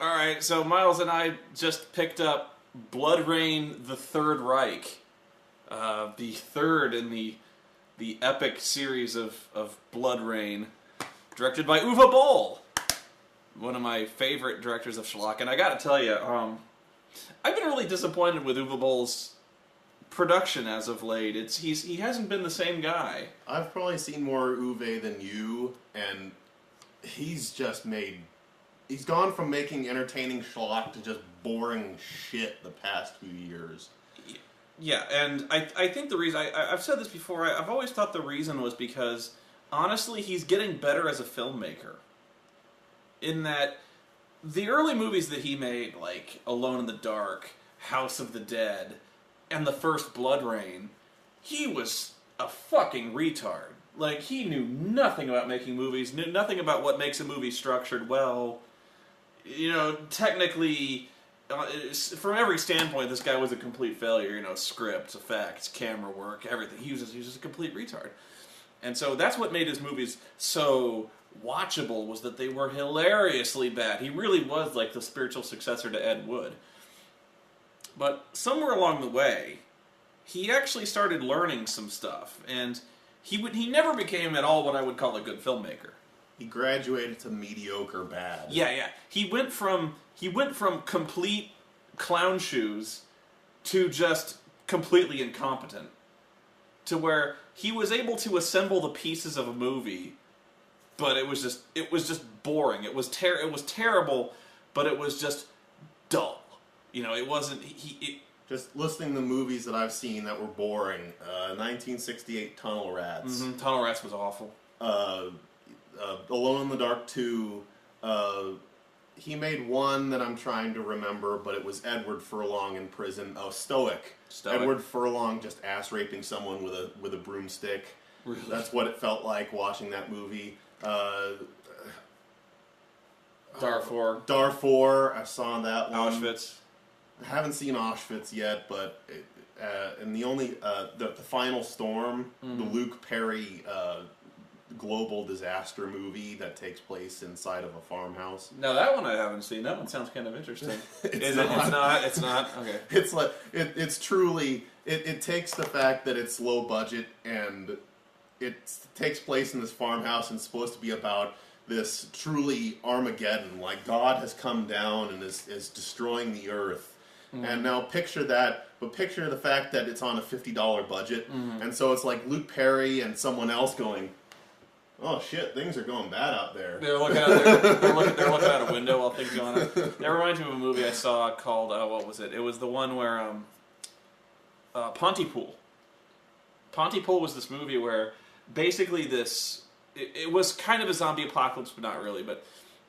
All right, so Miles and I just picked up Bloodrayne: The Third Reich, the third in the epic series of Bloodrayne, directed by Uwe Boll, one of my favorite directors of Schlock. And I got to tell you, I've been really disappointed with Uwe Boll's production as of late. He hasn't been the same guy. I've probably seen more Uwe than you, and he's gone from making entertaining schlock to just boring shit the past few years. Yeah, and I think the reason, I've said this before, I've always thought the reason was because, honestly, he's getting better as a filmmaker. In that, the early movies that he made, like Alone in the Dark, House of the Dead, and the first Bloodrayne, he was a fucking retard. Like, he knew nothing about making movies, knew nothing about what makes a movie structured well. You know, technically, from every standpoint, this guy was a complete failure. You know, script, effects, camera work, everything. He was just a complete retard. And so that's what made his movies so watchable, was that they were hilariously bad. He really was like the spiritual successor to Ed Wood. But somewhere along the way, he actually started learning some stuff, and he never became at all what I would call a good filmmaker. He graduated to mediocre bad. Yeah. He went from complete clown shoes to just completely incompetent, to where he was able to assemble the pieces of a movie, but it was just boring. It was terrible, but it was just dull. You know, it wasn't Just listing the movies that I've seen that were boring. 1968 Tunnel Rats. Mm-hmm. Tunnel Rats was awful. Alone in the Dark 2. He made one that I'm trying to remember, but it was Edward Furlong in prison. Oh, Stoic. Edward Furlong just ass raping someone with a broomstick. Really? That's what it felt like watching that movie. Darfur. I saw that one. Auschwitz. I haven't seen Auschwitz yet, but and the only the Final Storm, the Luke Perry global disaster movie that takes place inside of a farmhouse. No, that one I haven't seen. That one sounds kind of interesting. It's not. Okay. It's like it's truly it takes the fact that it's low budget and it takes place in this farmhouse and it's supposed to be about this truly Armageddon, like God has come down and is destroying the earth. Mm-hmm. And now picture that, but picture the fact that it's on a $50 budget, and so it's like Luke Perry and someone else going, "Oh shit, things are going bad out there." They're looking out. They're looking out a window while things are going on. That reminds me of a movie I saw called what was it? It was the one where Pontypool. Pontypool was this movie where basically it was kind of a zombie apocalypse, but not really. But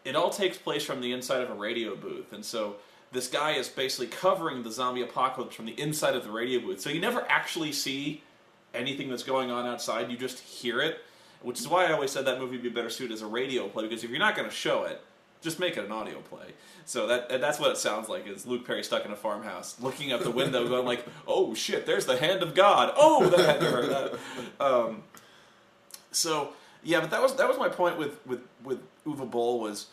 it all takes place from the inside of a radio booth, and so this guy is basically covering the zombie apocalypse from the inside of the radio booth. So you never actually see anything that's going on outside. You just hear it, which is why I always said that movie would be better suited as a radio play, because if you're not going to show it, just make it an audio play. So that's what it sounds like, is Luke Perry stuck in a farmhouse, looking out the window, going like, "Oh shit, there's the hand of God. Oh, that had to hurt that." So yeah, but that was my point with Uwe Boll, was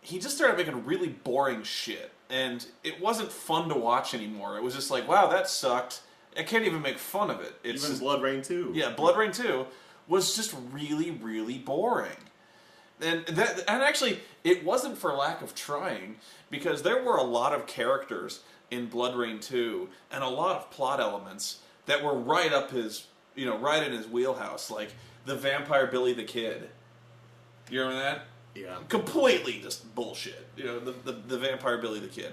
he just started making really boring shit, and it wasn't fun to watch anymore. It was just like, wow, that sucked. I can't even make fun of it. It's even Bloodrayne 2. Yeah, Bloodrayne 2 was just really, really boring. And actually, it wasn't for lack of trying, because there were a lot of characters in Bloodrayne 2 and a lot of plot elements that were right up his, right in his wheelhouse, like the vampire Billy the Kid. You remember that? Yeah. Completely just bullshit. The vampire Billy the Kid.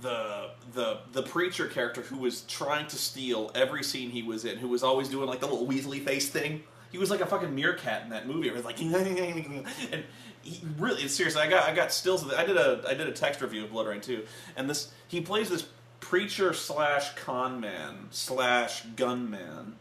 The preacher character who was trying to steal every scene he was in, who was always doing like the little Weasley face thing. He was like a fucking meerkat in that movie. It was like, and he really, seriously, I got stills of it. I did a text review of Bloodrayne 2, and he plays this preacher / con man / gunman.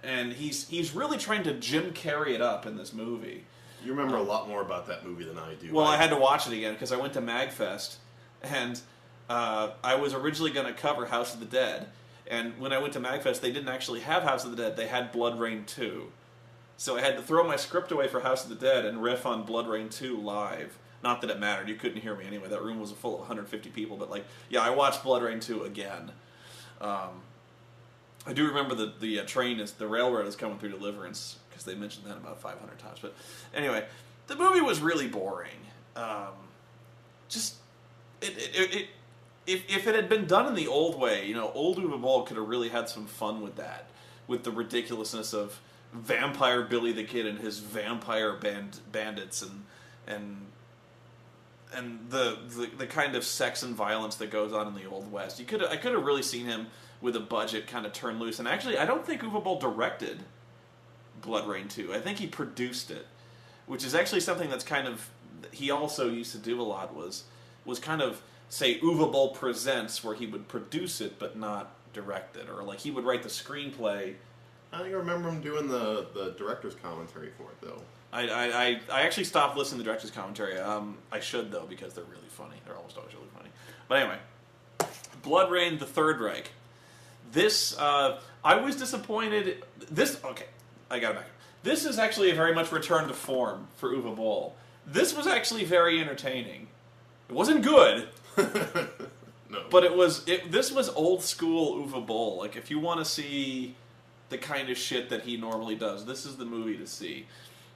And he's really trying to Jim Carrey it up in this movie. You remember a lot more about that movie than I do. Well, I had to watch it again because I went to MagFest, and I was originally going to cover House of the Dead. And when I went to MagFest, they didn't actually have House of the Dead. They had Bloodrayne 2. So I had to throw my script away for House of the Dead and riff on Bloodrayne 2 live. Not that it mattered. You couldn't hear me anyway. That room was full of 150 people. But, like, yeah, I watched Bloodrayne 2 again. I do remember the railroad is coming through Deliverance, because they mentioned that about 500 times. But anyway, the movie was really boring. If it had been done in the old way, you know, old Uwe Boll could have really had some fun with that, with the ridiculousness of Vampire Billy the Kid and his vampire bandits and the kind of sex and violence that goes on in the Old West. I could have really seen him with a budget kind of turn loose. And actually, I don't think Uwe Boll directed Bloodrayne 2. I think he produced it, which is actually something that's kind of he also used to do a lot. Was kind of say Uwe Boll presents, where he would produce it but not direct it, or like he would write the screenplay. I think I remember him doing the director's commentary for it, though. I actually stopped listening to the director's commentary. I should, though, because they're really funny. They're almost always really funny. But anyway, Bloodrayne, the Third Reich. This, I was disappointed. Okay, I got it back. This is actually a very much return to form for Uwe Boll. This was actually very entertaining. It wasn't good. No. But this was old school Uwe Boll. Like, if you want to see the kind of shit that he normally does, this is the movie to see.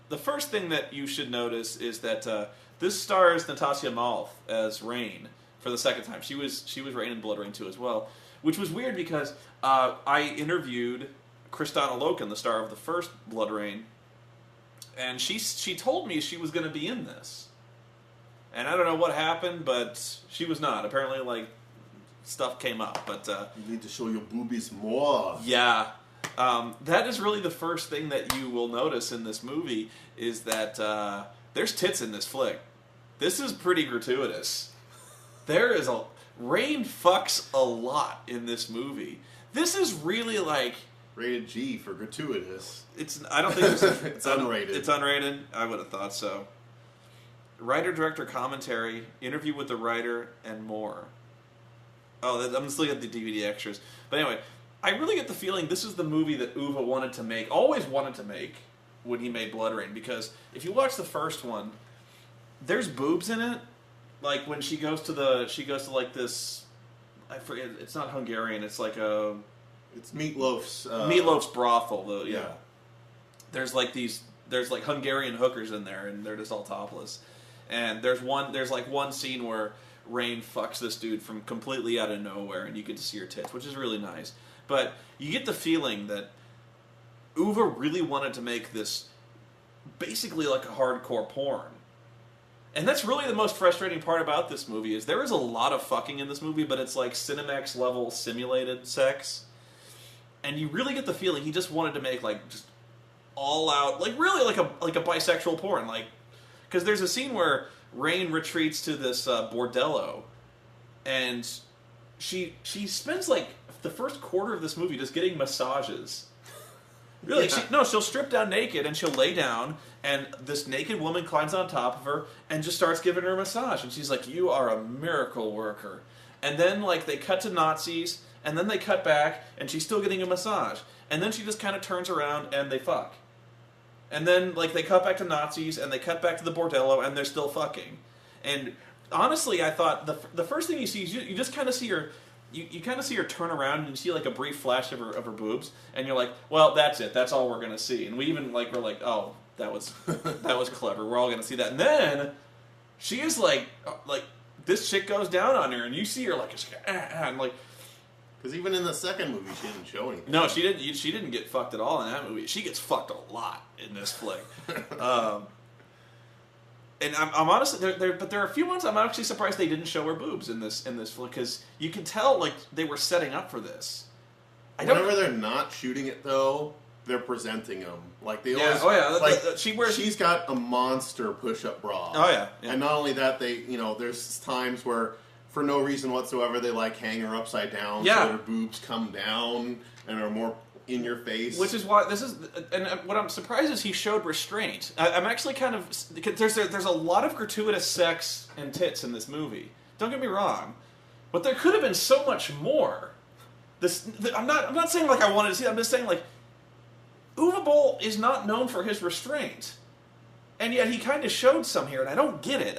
The first thing that you should notice is that this stars Natasja Malf as Rain for the second time. She was Rain in Bloodrayne 2 as well, which was weird because I interviewed Kristana Loken, the star of the first Bloodrayne, and she told me she was going to be in this. And I don't know what happened, but she was not. Apparently, like, stuff came up. But you need to show your boobies more. Yeah. That is really the first thing that you will notice in this movie, is that there's tits in this flick. This is pretty gratuitous. Rain fucks a lot in this movie. This is really like rated G for gratuitous. I don't think it's unrated. It's unrated. I would have thought so. Writer, director, commentary, interview with the writer, and more. Oh, I'm just looking at the DVD extras. But anyway, I really get the feeling this is the movie that Uwe always wanted to make when he made Bloodrayne. Because if you watch the first one, there's boobs in it. Like when she goes to like this, I forget. It's not Hungarian. It's like it's Meatloaf's Meatloaf's brothel. Yeah. There's like Hungarian hookers in there, and they're just all topless. And there's like one scene where Rain fucks this dude from completely out of nowhere, and you get to see her tits, which is really nice. But you get the feeling that Uwe really wanted to make this basically like a hardcore porn. And that's really the most frustrating part about this movie, is there is a lot of fucking in this movie, but it's like Cinemax level simulated sex. And you really get the feeling he just wanted to make like just all out, like really like a bisexual porn, like, because there's a scene where Rain retreats to this bordello, and she spends like the first quarter of this movie just getting massages. Really, Yeah. she'll strip down naked and she'll lay down, and this naked woman climbs on top of her and just starts giving her a massage, and she's like, "You are a miracle worker." And then like they cut to Nazis, and then they cut back, and she's still getting a massage, and then she just kind of turns around and they fuck. And then, like, they cut back to Nazis, and they cut back to the bordello, and they're still fucking. And honestly, I thought the first thing you see is you just kind of see her, you kind of see her turn around, and you see like a brief flash of her boobs, and you're like, well, that's it, that's all we're gonna see. And we even we're like, oh, that was clever. We're all gonna see that. And then she is like this chick goes down on her, and you see her like, and like. Because even in the second movie, she didn't show anything. No, she didn't. She didn't get fucked at all in that movie. She gets fucked a lot in this flick. And I'm honestly, but there are a few ones I'm actually surprised they didn't show her boobs in this flick, because you can tell like they were setting up for this. Whenever they're not shooting it though, they're presenting them like they always. Oh yeah, like she's got a monster push-up bra. Oh yeah. And not only that, there's times where, for no reason whatsoever, they like hang her upside down so that her boobs come down and are more in your face. Which is why and what I'm surprised is he showed restraint. I'm actually kind of, there's a lot of gratuitous sex and tits in this movie. Don't get me wrong, but there could have been so much more. I'm not saying like I wanted to see it. I'm just saying like Uwe Boll is not known for his restraint, and yet he kind of showed some here, and I don't get it.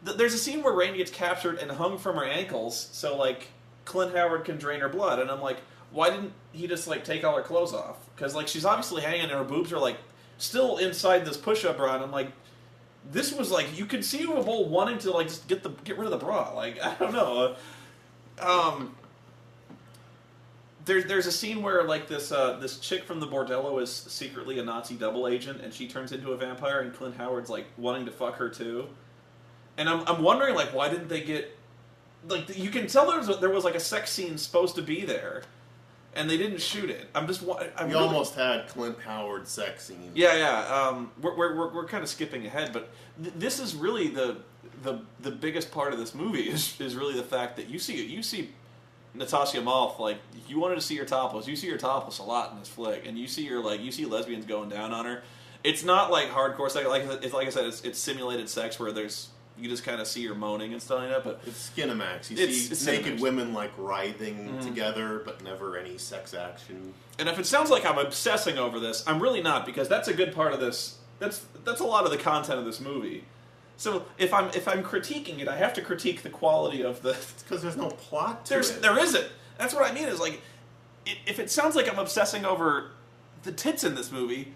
there's a scene where Rain gets captured and hung from her ankles, so like Clint Howard can drain her blood, and I'm like, why didn't he just like take all her clothes off? Because like she's obviously hanging and her boobs are like still inside this push-up bra, and I'm like, this was like, you could see Uwe wanting to like just get rid of the bra. Like, I don't know. There's a scene where like this chick from the bordello is secretly a Nazi double agent, and she turns into a vampire, and Clint Howard's like wanting to fuck her too. And I'm wondering like, why didn't they get like, you can tell there was like a sex scene supposed to be there, and they didn't shoot it. We almost had Clint Howard sex scene. Yeah. We're kind of skipping ahead, but this is really the biggest part of this movie is really the fact that you see Natasha Malf, like, if you wanted to see her topless, you see her topless a lot in this flick, and you see lesbians going down on her. It's not like hardcore sex, like I said, it's simulated sex where you just kind of see her moaning and stuff like that, but it's Skinamax. You see naked women like writhing together, but never any sex action. And if it sounds like I'm obsessing over this, I'm really not, because that's a good part of this. That's a lot of the content of this movie. So if I'm critiquing it, I have to critique the quality of the. It's because there's no plot to it. There isn't. That's what I mean. Is like, if it sounds like I'm obsessing over the tits in this movie,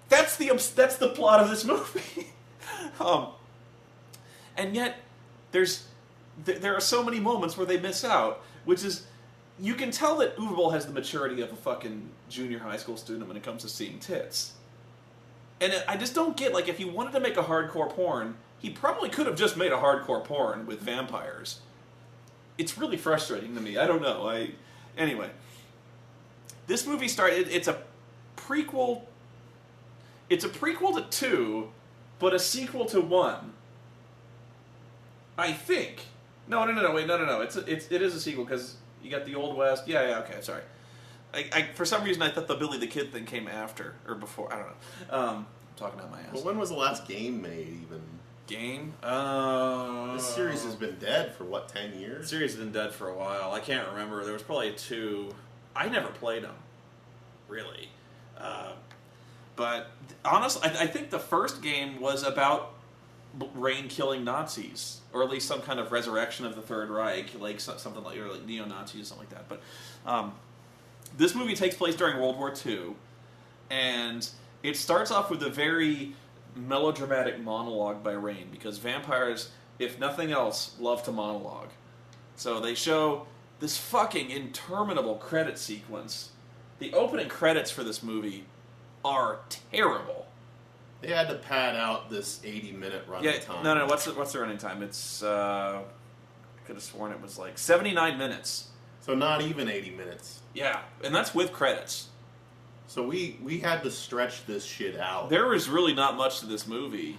that's the plot of this movie. And yet, there are so many moments where they miss out, which is, you can tell that Uwe Boll has the maturity of a fucking junior high school student when it comes to seeing tits. And I just don't get, like, if he wanted to make a hardcore porn, he probably could have just made a hardcore porn with vampires. It's really frustrating to me. I don't know. Anyway, this movie it's a prequel. It's a prequel to 2, but a sequel to 1. I think. No. Wait, no. It is a sequel because you got the Old West. Yeah. Okay, sorry. For some reason, I thought the Billy the Kid thing came after or before. I don't know. I'm talking out my ass. Well, when was the last game made? Even game? This series has been dead for 10 years. The series has been dead for a while. I can't remember. There was probably 2. I never played them, really. But honestly, I think the first game was about Reich killing Nazis, or at least some kind of resurrection of the Third Reich, like something like, or like neo-Nazis, something like that. But this movie takes place during World War II, and it starts off with a very melodramatic monologue by Reich, because vampires, if nothing else, love to monologue. So they show this fucking interminable credit sequence. The opening credits for this movie are terrible. They had to pad out this 80-minute running time. No. What's the running time? It's I could have sworn it was like 79 minutes. So not even 80 minutes. Yeah, and that's with credits. So we had to stretch this shit out. There was really not much to this movie,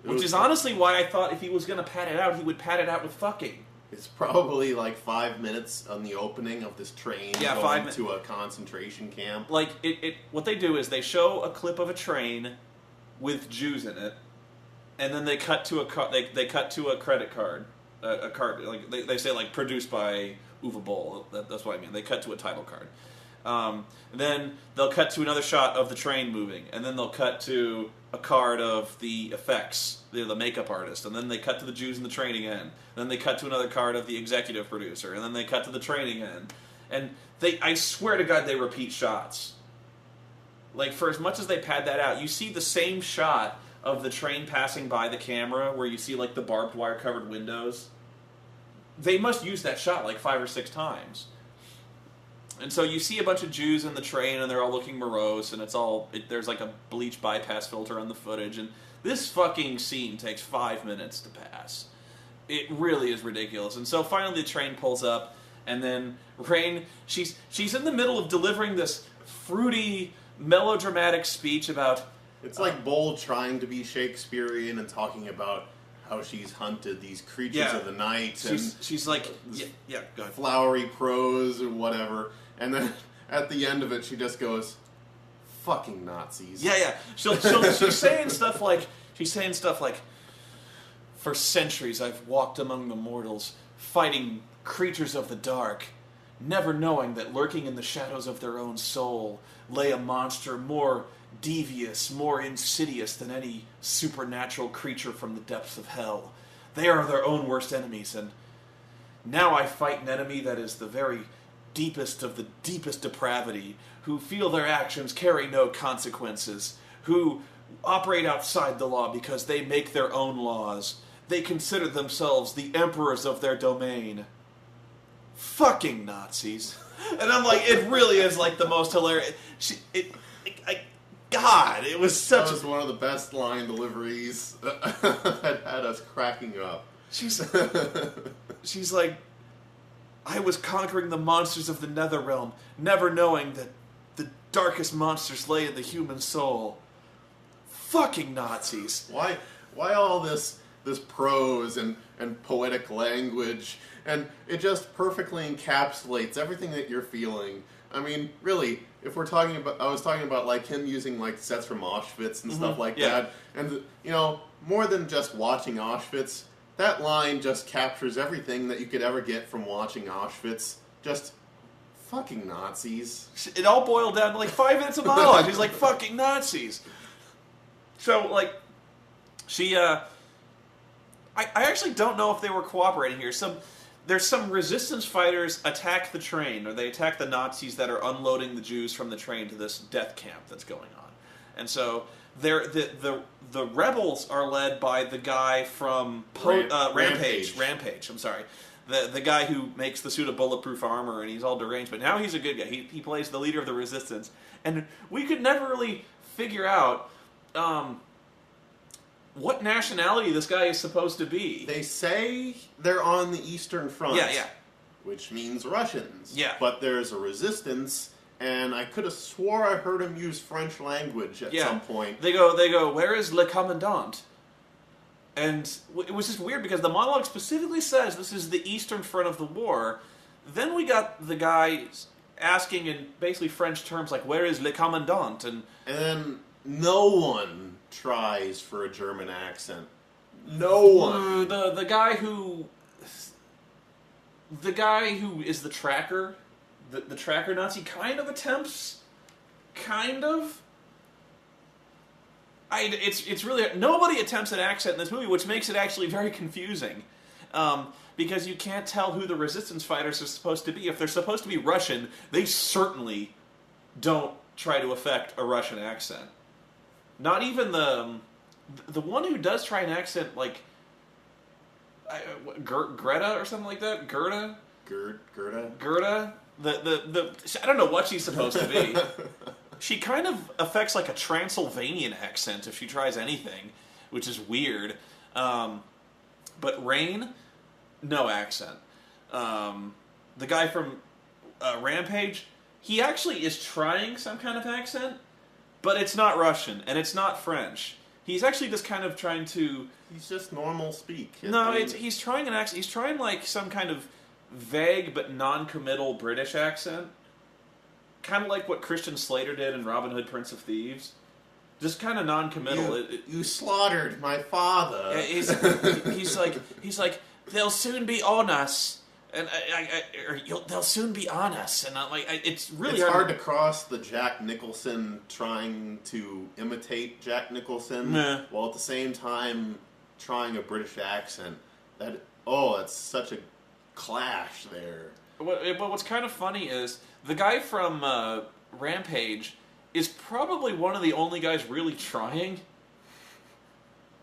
which is honestly why I thought if he was going to pad it out, he would pad it out with fucking. It's probably like 5 minutes on the opening of this train going to a concentration camp. Like what they do is they show a clip of a train with Jews in it, and then they cut to they cut to a credit card, a card, like they say like produced by Uwe Boll. That's what I mean. They cut to a title card. Then they'll cut to another shot of the train moving, and then they'll cut to a card of the effects, the makeup artist, and then they cut to the Jews in the train again. Then they cut to another card of the executive producer, and then they cut to the train again. And I swear to God, they repeat shots. Like, for as much as they pad that out, you see the same shot of the train passing by the camera where you see, like, the barbed wire covered windows. They must use that shot like 5 or 6 times. And so you see a bunch of Jews in the train, and they're all looking morose, and there's like a bleach bypass filter on the footage, and this fucking scene takes 5 minutes to pass. It really is ridiculous. And so finally the train pulls up, and then Rain, she's in the middle of delivering this fruity, melodramatic speech about... It's like Boll trying to be Shakespearean and talking about how she's hunted these creatures of the night. She's like, go ahead. Flowery prose or whatever. And then at the end of it, she just goes, fucking Nazis. Yeah. She's saying stuff like, for centuries I've walked among the mortals, fighting creatures of the dark, never knowing that lurking in the shadows of their own soul lay a monster more devious, more insidious than any supernatural creature from the depths of hell. They are their own worst enemies, and now I fight an enemy that is the very deepest of the deepest depravity, who feel their actions carry no consequences, who operate outside the law because they make their own laws. They consider themselves the emperors of their domain. Fucking Nazis. And I'm like, it really is like the most hilarious... God, it was such... That was one of the best line deliveries that had us cracking up. She's like, I was conquering the monsters of the Netherrealm, never knowing that the darkest monsters lay in the human soul. Fucking Nazis. Why all this prose and poetic language? And it just perfectly encapsulates everything that you're feeling. I mean, really, if we're talking about... I was talking about, like, him using, like, sets from Auschwitz and stuff like that. And, you know, more than just watching Auschwitz, that line just captures everything that you could ever get from watching Auschwitz. Just fucking Nazis. It all boiled down to, like, 5 minutes of monologue. He's like, fucking Nazis. So, like, she, I actually don't know if they were cooperating here. There's some resistance fighters attack the train, or they attack the Nazis that are unloading the Jews from the train to this death camp that's going on. And so the rebels are led by the guy from Rampage. I'm sorry. The guy who makes the suit of bulletproof armor, and he's all deranged, but now he's a good guy. He plays the leader of the resistance. And we could never really figure out what nationality this guy is supposed to be. They say they're on the Eastern Front. Yeah. Which means Russians. Yeah. But there's a resistance, and I could have swore I heard him use French language at some point. They go, where is Le Commandant? And it was just weird because the monologue specifically says this is the Eastern Front of the war. Then we got the guy asking in basically French terms like, where is Le Commandant? And then no one tries for a German accent. No one. The guy who is the tracker, the tracker Nazi, kind of attempts, kind of. It's really nobody attempts an accent in this movie, which makes it actually very confusing, because you can't tell who the resistance fighters are supposed to be. If they're supposed to be Russian, they certainly don't try to affect a Russian accent. Not even the one who does try an accent, like Greta or something like that. Gerda. I don't know what she's supposed to be. She kind of affects like a Transylvanian accent if she tries anything, which is weird. But Rain, no accent. The guy from Rampage, he actually is trying some kind of accent, but it's not Russian, and it's not French. He's actually just kind of trying to... He's just normal speak. He's trying an accent. He's trying like some kind of vague but non-committal British accent. Kind of like what Christian Slater did in Robin Hood, Prince of Thieves. Just kind of non-committal. You slaughtered my father. He's like, they'll soon be on us. And they'll soon be on us, and it's really hard to cross the Jack Nicholson trying to imitate Jack Nicholson while at the same time trying a British accent. That's such a clash there. What's kind of funny is the guy from Rampage is probably one of the only guys really trying.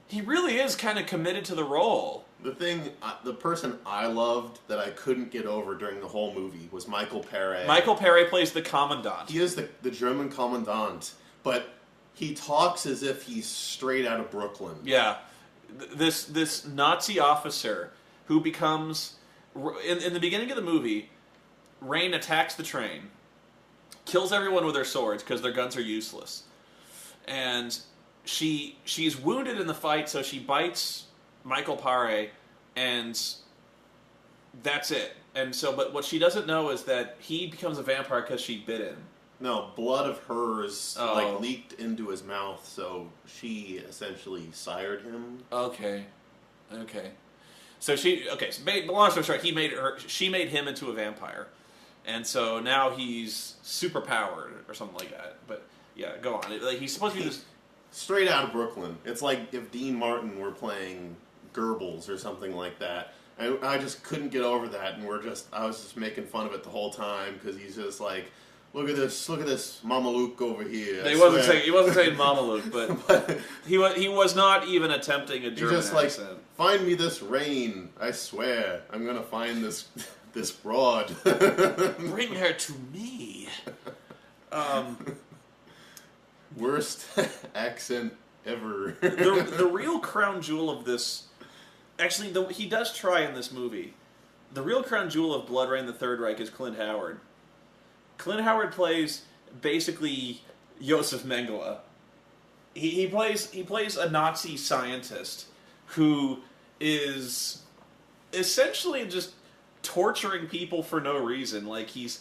He really is kind of committed to the role. The person I loved that I couldn't get over during the whole movie was Michael Paré. Michael Paré plays the Commandant. He is the German Commandant, but he talks as if he's straight out of Brooklyn. Yeah. This Nazi officer who becomes... In the beginning of the movie, Rain attacks the train, kills everyone with their swords because their guns are useless. And she's wounded in the fight, so she bites Michael Paré, and that's it. And so, but what she doesn't know is that he becomes a vampire because she bit him. No, blood of hers leaked into his mouth, so she essentially sired him. Okay. So long story short, she made him into a vampire, and so now he's super powered or something like that. But yeah, go on. He's supposed to be this straight out of Brooklyn. It's like if Dean Martin were playing Goebbels or something like that. I just couldn't get over that, and I was just making fun of it the whole time because he's just like, look at this Mameluke over here. He wasn't saying Mameluke, but he was not even attempting a German just accent. Like, find me this rain. I swear, I'm gonna find this broad. Bring her to me. Worst accent ever. The real crown jewel of this, actually, he does try in this movie. The real crown jewel of Bloodrayne: The Third Reich is Clint Howard. Clint Howard plays basically Josef Mengele. He plays a Nazi scientist who is essentially just torturing people for no reason. Like he's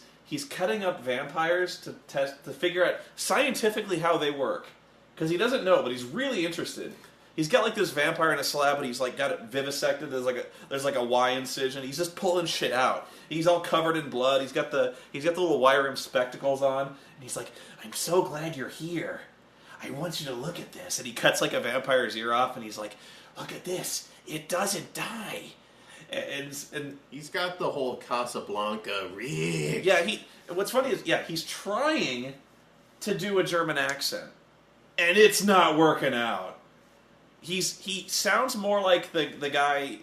cutting up vampires to figure out scientifically how they work, because he doesn't know, but he's really interested. He's got like this vampire in a slab, but he's like got it vivisected. There's like a Y incision. He's just pulling shit out. He's all covered in blood. He's got the little wire rim spectacles on, and he's like, "I'm so glad you're here. I want you to look at this." And he cuts like a vampire's ear off, and he's like, "Look at this. It doesn't die." And he's got the whole Casablanca rig. Yeah, what's funny is he's trying to do a German accent, and it's not working out. He sounds more like the guy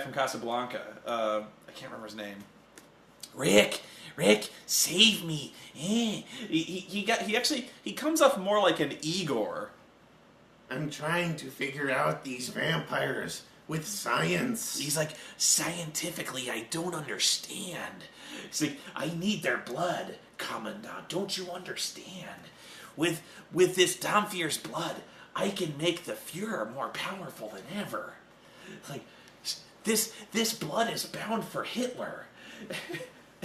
from Casablanca. I can't remember his name. Rick, save me! He comes off more like an Igor. I'm trying to figure out these vampires with science. He's like, scientifically, I don't understand. He's like, I need their blood, Commandant. Don't you understand? With this Dampfier's blood, I can make the Fuhrer more powerful than ever. Like, this blood is bound for Hitler.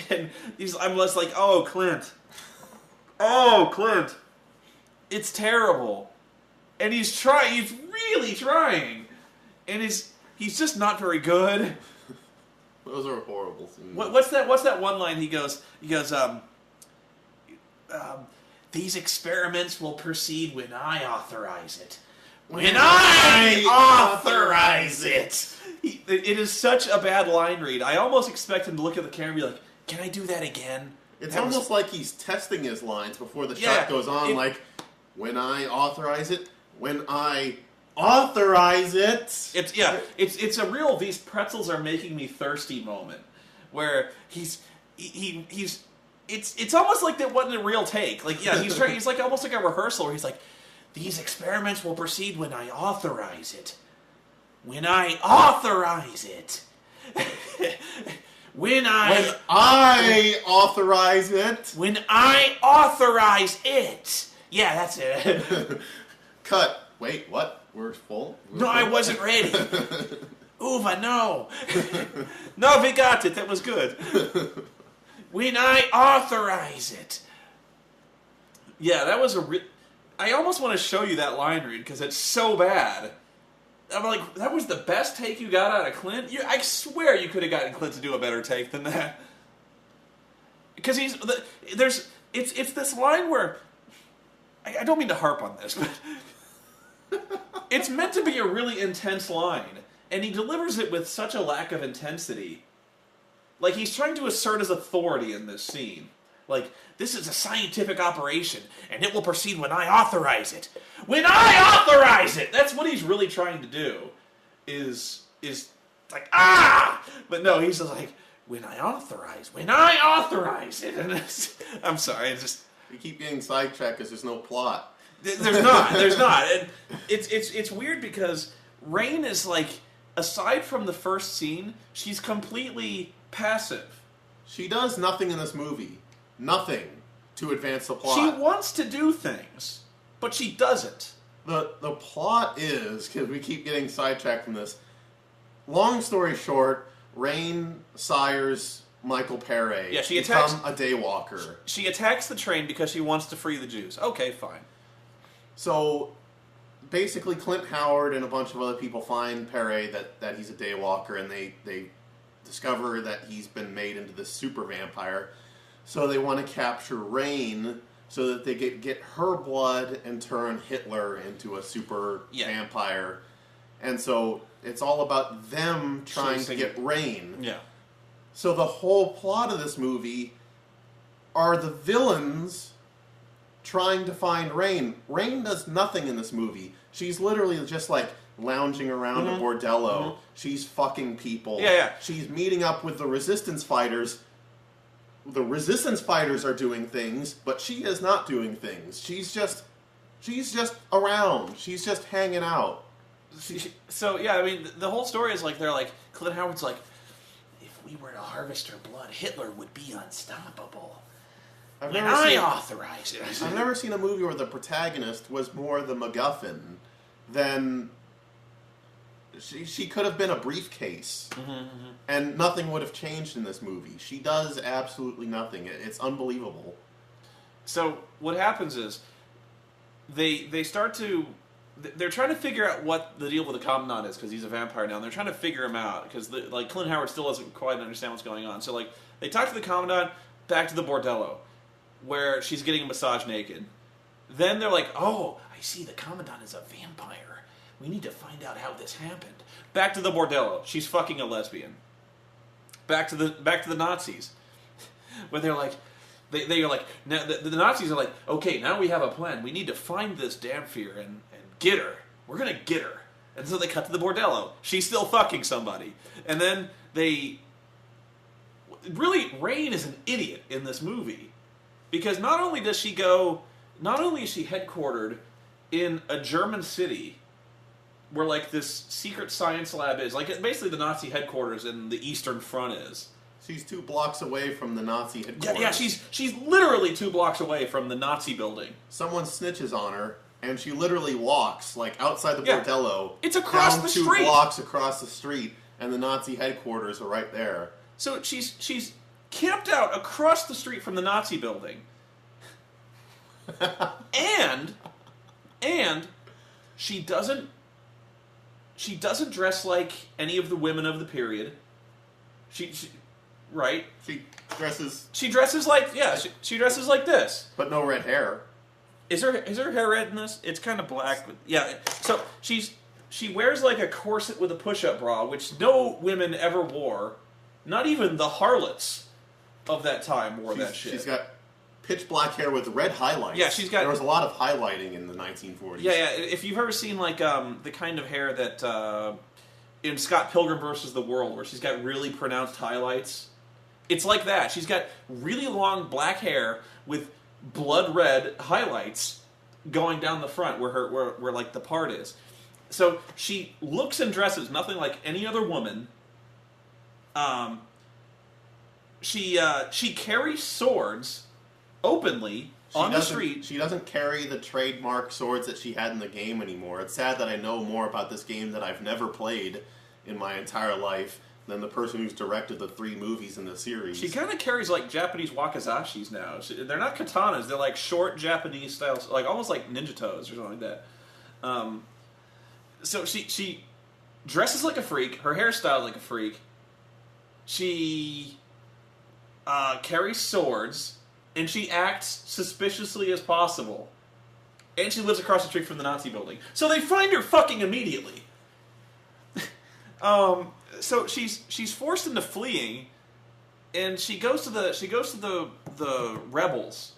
And I'm less like, oh, Clint. It's terrible. And he's really trying. And he's just not very good. Those are horrible scenes. What's that one line he goes, these experiments will proceed when I authorize it. When I authorize it! It is such a bad line read. I almost expect him to look at the camera and be like, can I do that again? It's almost like he's testing his lines before the shot goes on, like, when I authorize it, when I authorize it. It's a real these pretzels are making me thirsty moment, where he's it's almost like that wasn't a real take. Like, he's like almost like a rehearsal where he's like, these experiments will proceed when I authorize it. When I authorize it. When I authorize it. When I authorize it. Yeah, that's it. Cut. Wait, what? We're full? No, I wasn't ready. Uva, no. No, we got it. That was good. When I authorize it. Yeah, that was I almost want to show you that line read because it's so bad. I'm like, that was the best take you got out of Clint? I swear you could have gotten Clint to do a better take than that. Because it's this line where, I don't mean to harp on this, but it's meant to be a really intense line, and he delivers it with such a lack of intensity. Like, he's trying to assert his authority in this scene. Like, this is a scientific operation, and it will proceed when I authorize it. When I authorize it! That's what he's really trying to do. Is like, ah! But no, he's just like, when I authorize it. And I'm sorry, it's just... You keep getting sidetracked because there's no plot. There's not. And it's weird because Rain is like, aside from the first scene, she's completely passive. She does nothing in this movie. Nothing to advance the plot. She wants to do things, but she doesn't. The plot is, because we keep getting sidetracked from this, long story short, Rain sires Michael Pere. Yeah, she attacks a daywalker. She attacks the train because she wants to free the Jews. Okay, fine. So, basically, Clint Howard and a bunch of other people find Pere that he's a daywalker, and they discover that he's been made into this super vampire. So they want to capture Rain so that they get her blood and turn Hitler into a super vampire. And so it's all about them trying to get Reign. Yeah. So the whole plot of this movie are the villains trying to find Reign. Reign does nothing in this movie. She's literally just like lounging around a bordello. She's fucking people. Yeah. She's meeting up with the resistance fighters. The resistance fighters are doing things, but she is not doing things. She's just around. She's just hanging out. So yeah, I mean, the whole story is like they're like Clint Howard's like, if we were to harvest her blood, Hitler would be unstoppable. I authorize it. I've never seen a movie where the protagonist was more the MacGuffin than she could have been a briefcase, and nothing would have changed in this movie. She does absolutely nothing. It's unbelievable. So what happens is they start to. They're trying to figure out what the deal with the Commandant is because he's a vampire now, and they're trying to figure him out because like Clint Howard still doesn't quite understand what's going on. So like they talk to the Commandant, back to the bordello, where she's getting a massage naked. Then they're like, "Oh, I see. The Commandant is a vampire. We need to find out how this happened." Back to the bordello. She's fucking a lesbian. Back to the Nazis, where they're like. They are like now the Nazis are like, okay, now we have a plan. We need to find this Damphir and get her. We're gonna get her. And so they cut to the bordello. She's still fucking somebody. And then they really Reign is an idiot in this movie because not only is she headquartered in a German city where like this secret science lab is, like basically the Nazi headquarters in the Eastern Front is. She's 2 blocks away from the Nazi headquarters. Yeah, she's literally 2 blocks away from the Nazi building. Someone snitches on her, and she literally walks, like, outside the bordello. It's across the street! 2 blocks across the street, and the Nazi headquarters are right there. So she's camped out across the street from the Nazi building. and she doesn't dress like any of the women of the period. Right. She dresses. She dresses like She dresses like this, but no red hair. Is her hair red in this? It's kind of black. But yeah. So she wears like a corset with a push-up bra, which no women ever wore. Not even the harlots of that time wore that shit. She's got pitch black hair with red highlights. Yeah, she's got. There was a lot of highlighting in the 1940s. Yeah. If you've ever seen like the kind of hair that in Scott Pilgrim vs. the World, where she's got really pronounced highlights. It's like that. She's got really long black hair with blood red highlights going down the front where like the part is. So she looks and dresses nothing like any other woman. She carries swords openly on the street. She doesn't carry the trademark swords that she had in the game anymore. It's sad that I know more about this game that I've never played in my entire life than the person who's directed the 3 movies in the series. She kind of carries like Japanese wakizashis now. They're not katanas; they're like short Japanese styles, like almost like ninja toes or something like that. So she dresses like a freak. Her hairstyle like a freak. She carries swords, and she acts suspiciously as possible. And she lives across the street from the Nazi building. So they find her fucking immediately. So she's forced into fleeing, and she goes to the rebels,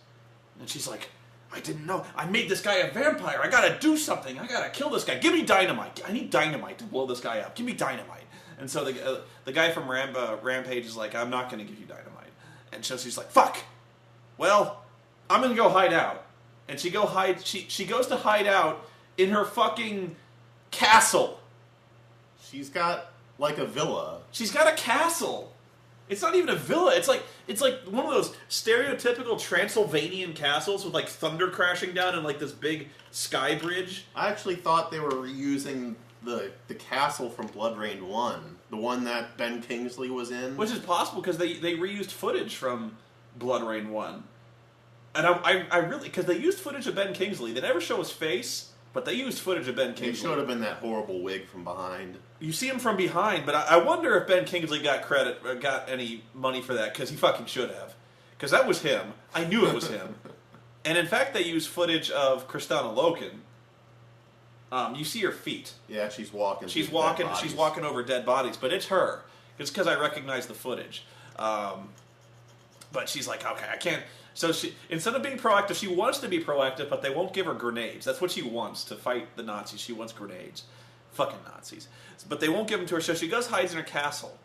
and she's like, I didn't know. I made this guy a vampire. I gotta do something. I gotta kill this guy. Give me dynamite. I need dynamite to blow this guy up. Give me dynamite. And so the guy from Rampage is like, I'm not gonna give you dynamite. And so she's like, fuck. Well, I'm gonna go hide out. And she goes to hide out in her fucking castle. She's got like a villa. She's got a castle. It's not even a villa. It's like one of those stereotypical Transylvanian castles with like thunder crashing down and like this big sky bridge. I actually thought they were reusing the castle from Bloodrayne 1, the one that Ben Kingsley was in. Which is possible because they reused footage from Bloodrayne 1. And I really, because they used footage of Ben Kingsley. They never show his face, but they used footage of Ben Kingsley. It should have been that horrible wig from behind. You see him from behind, but I wonder if Ben Kingsley got any money for that, because he fucking should have. Because that was him. I knew it was him. And in fact, they used footage of Kristanna Loken. You see her feet. Yeah, she's walking. She's walking over dead bodies, but it's her. It's because I recognize the footage. But she's like, okay, I can't. So she, instead of being proactive, she wants to be proactive, but they won't give her grenades. That's what she wants to fight the Nazis. She wants grenades. Fucking Nazis. But they won't give them to her, so she goes hides in her castle.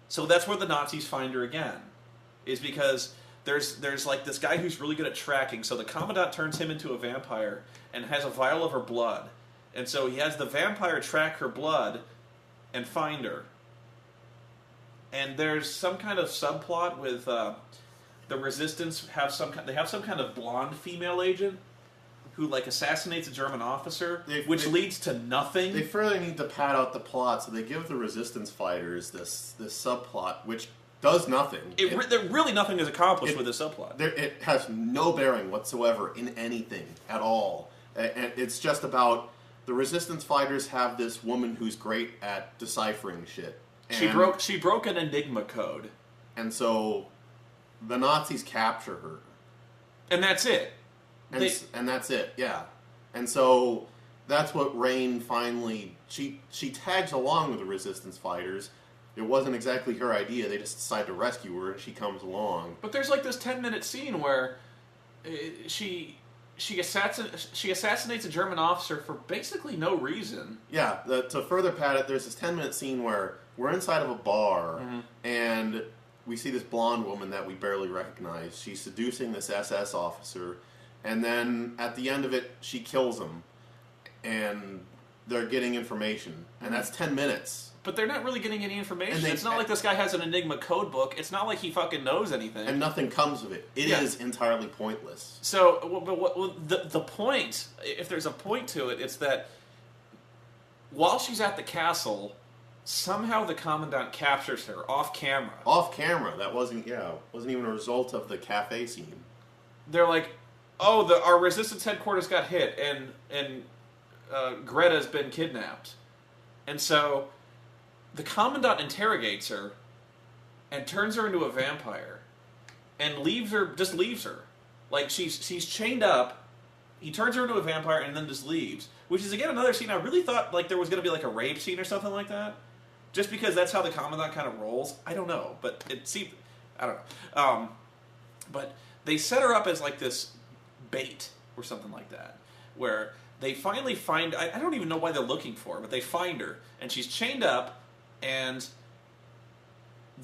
So that's where the Nazis find her again. Is because there's like this guy who's really good at tracking, so the Commandant turns him into a vampire and has a vial of her blood. And so he has the vampire track her blood and find her. And there's some kind of subplot with the Resistance they have some kind of blonde female agent who like assassinates a German officer, which leads to nothing. They further need to pad out the plot, so they give the Resistance fighters this subplot, which does nothing. Really nothing is accomplished with this subplot. It has no bearing whatsoever in anything at all. And it's just about the Resistance fighters have this woman who's great at deciphering shit. And she broke an Enigma code. And so the Nazis capture her. And that's it. And that's it, yeah. And so that's what Rain finally... She tags along with the Resistance fighters. It wasn't exactly her idea. They just decide to rescue her, and she comes along. But there's like this 10-minute scene where she assassinates a German officer for basically no reason. Yeah, to further pad it, there's this 10-minute scene where we're inside of a bar, and we see this blonde woman that we barely recognize. She's seducing this SS officer, and then at the end of it, she kills him, and they're getting information, and that's 10 minutes. But they're not really getting any information. It's not like this guy has an Enigma code book. It's not like he fucking knows anything. And nothing comes of it. It is entirely pointless. So, the point, if there's a point to it, it's that while she's at the castle, somehow the Commandant captures her off camera. Off camera. That wasn't even a result of the cafe scene. They're like, oh, our Resistance headquarters got hit, and Greta's been kidnapped. And so the Commandant interrogates her and turns her into a vampire and leaves her. Like, she's chained up. He turns her into a vampire and then just leaves. Which is, again, another scene. I really thought like there was going to be like a rape scene or something like that. Just because that's how the Commandant kind of rolls. I don't know. But it seemed... I don't know. But they set her up as like this bait or something like that. Where they finally find... I don't even know why they're looking for her, but they find her. And she's chained up. And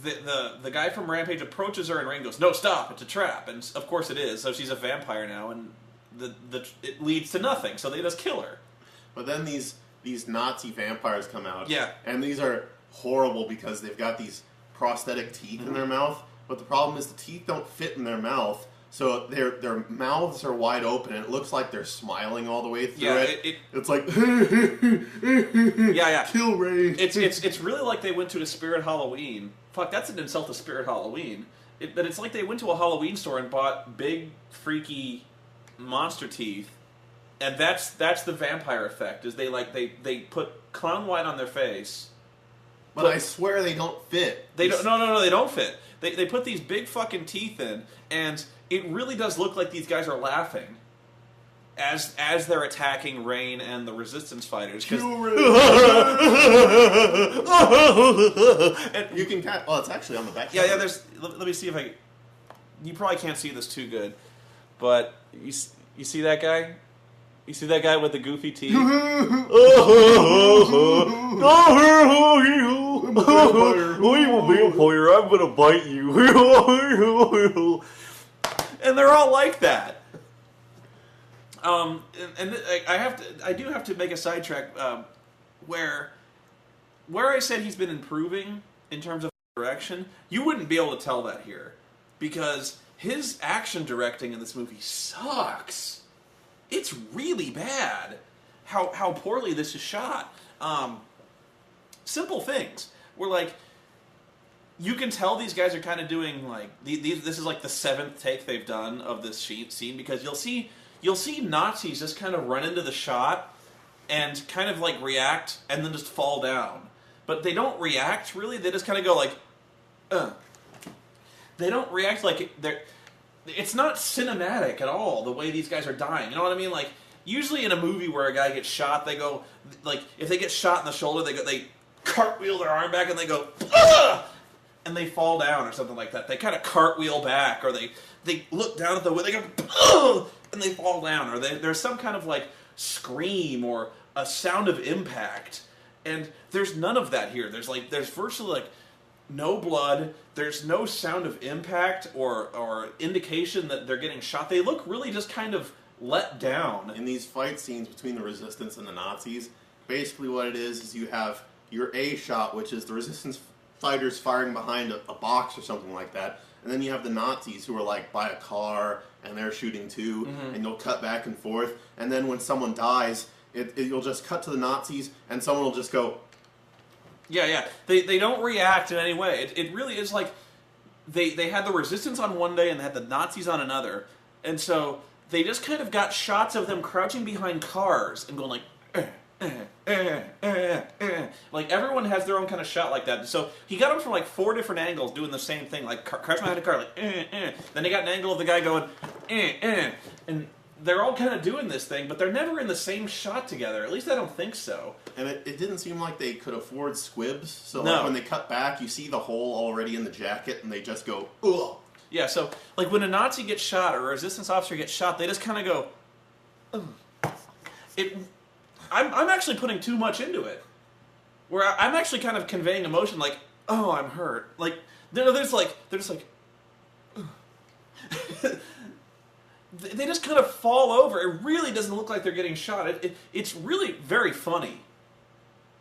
the guy from Rampage approaches her, and Rain goes, "No, stop! It's a trap." And of course it is. So she's a vampire now, and it leads to nothing. So they just kill her. But then these Nazi vampires come out. Yeah. And these are horrible because they've got these prosthetic teeth in their mouth. But the problem is the teeth don't fit in their mouth. So their mouths are wide open, and it looks like they're smiling all the way through it. It's like, yeah. Kill Ray. It's really like they went to a Spirit Halloween. Fuck, that's an insult to Spirit Halloween. But it's like they went to a Halloween store and bought big, freaky monster teeth, and that's the vampire effect. Is they put clown white on their face. But I swear they don't fit. They don't fit. They put these big fucking teeth in, and it really does look like these guys are laughing as they're attacking Rain and the Resistance fighters. Kill Rain! And you can kind of... Oh, it's actually on the back. Yeah, there's... Let me see if I... You probably can't see this too good, but you see that guy? You see that guy with the goofy teeth? I'm gonna bite you. And they're all like that. I do have to make a sidetrack where I said he's been improving in terms of direction. You wouldn't be able to tell that here because his action directing in this movie sucks. It's really bad how poorly this is shot. Simple things. We're like, you can tell these guys are kind of doing like this is like the 7th take they've done of this scene because you'll see Nazis just kind of run into the shot and kind of like react and then just fall down. But they don't react really. They just kind of go like, They don't react like they're. It's not cinematic at all the way these guys are dying. You know what I mean? Like usually in a movie where a guy gets shot, they go, like, if they get shot in the shoulder, they cartwheel their arm back and they go, ugh! And they fall down or something like that. They kind of cartwheel back, or they look down at the window, they go, ugh! And they fall down, or there's some kind of, like, scream or a sound of impact. And there's none of that here. There's virtually, like, no blood. There's no sound of impact or indication that they're getting shot. They look really just kind of let down. In these fight scenes between the Resistance and the Nazis, basically what it is you have your A shot, which is the Resistance fighters firing behind a box or something like that, and then you have the Nazis who are like by a car and they're shooting too, and you'll cut back and forth, and then when someone dies, you'll just cut to the Nazis and someone will just go... Yeah. They don't react in any way. It really is like they had the Resistance on one day and they had the Nazis on another, and so they just kind of got shots of them crouching behind cars and going like, like everyone has their own kind of shot like that. So he got them from like 4 different angles doing the same thing, like crouching behind a car, like Then they got an angle of the guy going and they're all kind of doing this thing, but they're never in the same shot together. At least I don't think so. And it didn't seem like they could afford squibs. So no. Like when they cut back, you see the hole already in the jacket, and they just go, ugh. Yeah, so like when a Nazi gets shot or a Resistance officer gets shot, they just kind of go, ugh. I'm actually putting too much into it. Where I'm actually kind of conveying emotion, like, oh, I'm hurt. Like they're just like. They just kind of fall over. It really doesn't look like they're getting shot. It's really very funny.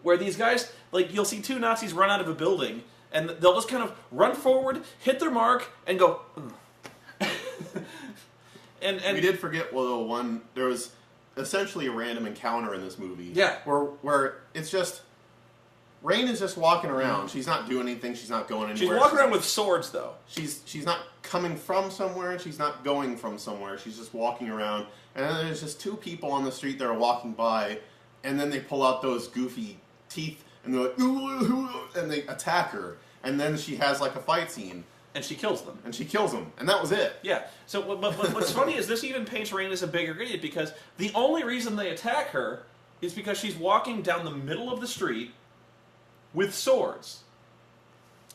Where these guys, like, you'll see 2 Nazis run out of a building, and they'll just kind of run forward, hit their mark, and go, and we did forget, there was essentially a random encounter in this movie. Yeah. Where it's just... Rain is just walking around. She's not doing anything. She's not going anywhere. She's walking around with swords, though. She's not coming from somewhere, and she's not going from somewhere. She's just walking around. And then there's just 2 people on the street that are walking by, and then they pull out those goofy teeth, and they're like, and they attack her. And then she has like a fight scene. And she kills them. And that was it. Yeah. So what's funny is this even paints Rain as a bigger idiot, because the only reason they attack her is because she's walking down the middle of the street with swords.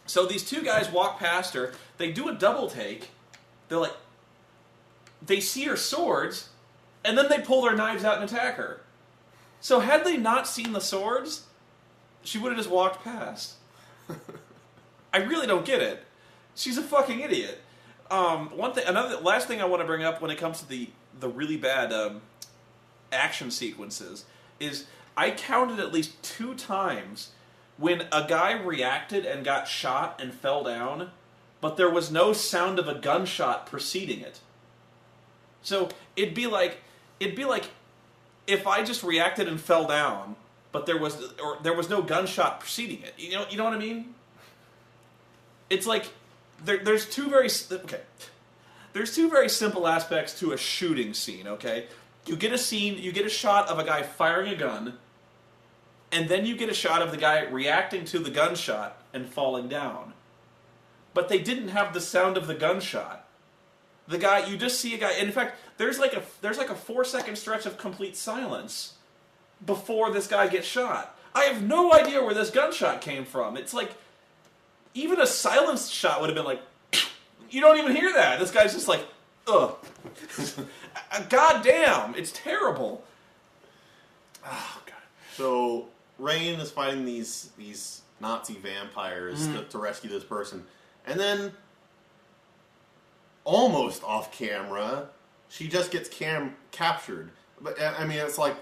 So these 2 guys walk past her, they do a double take, they see her swords, and then they pull their knives out and attack her. So had they not seen the swords, she would have just walked past. I really don't get it. She's a fucking idiot. Last thing I want to bring up when it comes to the really bad action sequences is I counted at least 2 times when a guy reacted and got shot and fell down, but there was no sound of a gunshot preceding it. So it'd be like if I just reacted and fell down, but there was no gunshot preceding it. You know what I mean? It's like there's two very simple aspects to a shooting scene. Okay, you get a shot of a guy firing a gun. And then you get a shot of the guy reacting to the gunshot and falling down. But they didn't have the sound of the gunshot. You just see a guy, and in fact, there's like a 4-second stretch of complete silence before this guy gets shot. I have no idea where this gunshot came from. It's like, even a silenced shot would have been like, you don't even hear that. This guy's just like, ugh. God damn, it's terrible. Oh, God. So Rain is fighting these Nazi vampires to rescue this person. And then, almost off camera, she just gets captured. But I mean, it's like,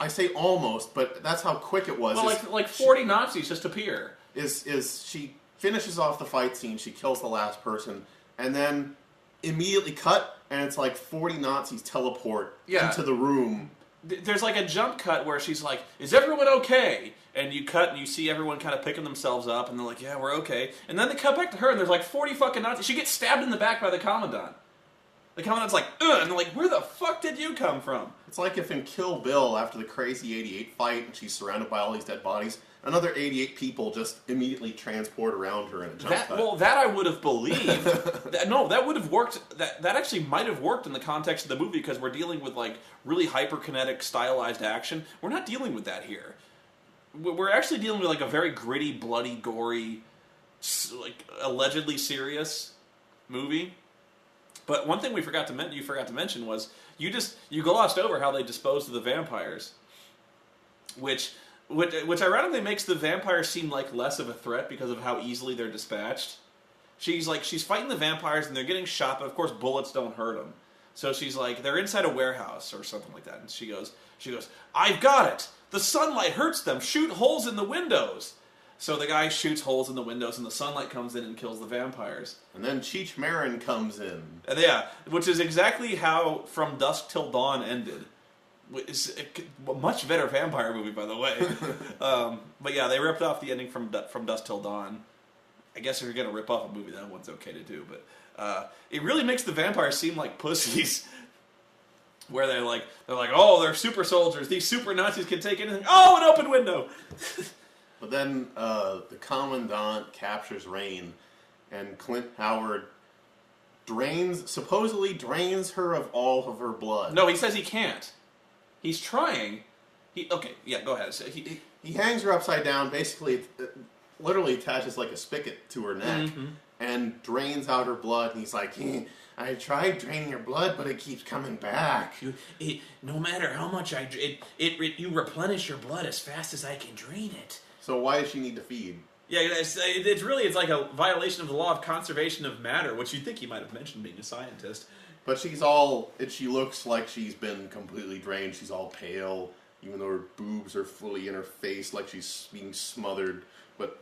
I say almost, but that's how quick it was. Well, like 40 Nazis just appear. Is she finishes off the fight scene, she kills the last person, and then immediately cut, and it's like 40 Nazis teleport into the room. There's like a jump cut where she's like, is everyone okay? And you cut and you see everyone kind of picking themselves up, and they're like, yeah, we're okay. And then they cut back to her, and there's like 40 fucking Nazis. She gets stabbed in the back by the Commandant. The Commandant's like, ugh, and they're like, where the fuck did you come from? It's like if in Kill Bill, after the Crazy 88 fight, and she's surrounded by all these dead bodies, another 88 people just immediately transport around her in a jump cut. Well, that I would have believed. That would have worked. That actually might have worked in the context of the movie because we're dealing with like really hyperkinetic, stylized action. We're not dealing with that here. We're actually dealing with like a very gritty, bloody, gory, like allegedly serious movie. But one thing you forgot to mention was you glossed over how they disposed of the vampires, which ironically makes the vampires seem like less of a threat because of how easily they're dispatched. She's fighting the vampires and they're getting shot, but of course bullets don't hurt them. So she's like, they're inside a warehouse or something like that, and she goes, I've got it. The sunlight hurts them. Shoot holes in the windows. So the guy shoots holes in the windows, and the sunlight comes in and kills the vampires. And then Cheech Marin comes in. And yeah, which is exactly how From Dusk Till Dawn ended. It's a much better vampire movie, by the way. But yeah, they ripped off the ending from Dusk Till Dawn. I guess if you're going to rip off a movie, that one's okay to do. But it really makes the vampires seem like pussies. Where they're like, oh, they're super soldiers. These super Nazis can take anything. Oh, an open window! But then the Commandant captures Rain, and Clint Howard supposedly drains her of all of her blood. No, he says he can't. He's trying. Go ahead. So he hangs her upside down, basically, literally attaches like a spigot to her neck, and drains out her blood. And he's like, I tried draining your blood, but it keeps coming back. No matter how much you replenish your blood as fast as I can drain it. So why does she need to feed? Yeah, it's like a violation of the law of conservation of matter, which you'd think he might have mentioned being a scientist. But she looks like she's been completely drained. She's all pale, even though her boobs are fully in her face, like she's being smothered. But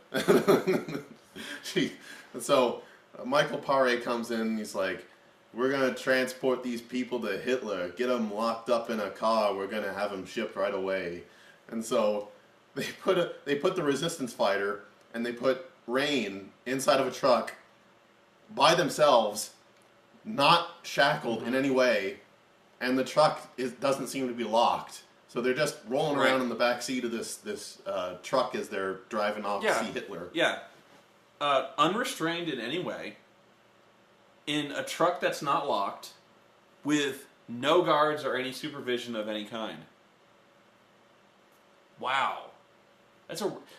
so Michael Paré comes in and he's like, we're going to transport these people to Hitler, get them locked up in a car, we're going to have them shipped right away. And so they put the resistance fighter and they put Rain inside of a truck by themselves, not shackled in any way, and the truck doesn't seem to be locked. So they're just rolling around in the back seat of this truck as they're driving off to see Hitler. Yeah. Unrestrained in any way, in a truck that's not locked, with no guards or any supervision of any kind. Wow.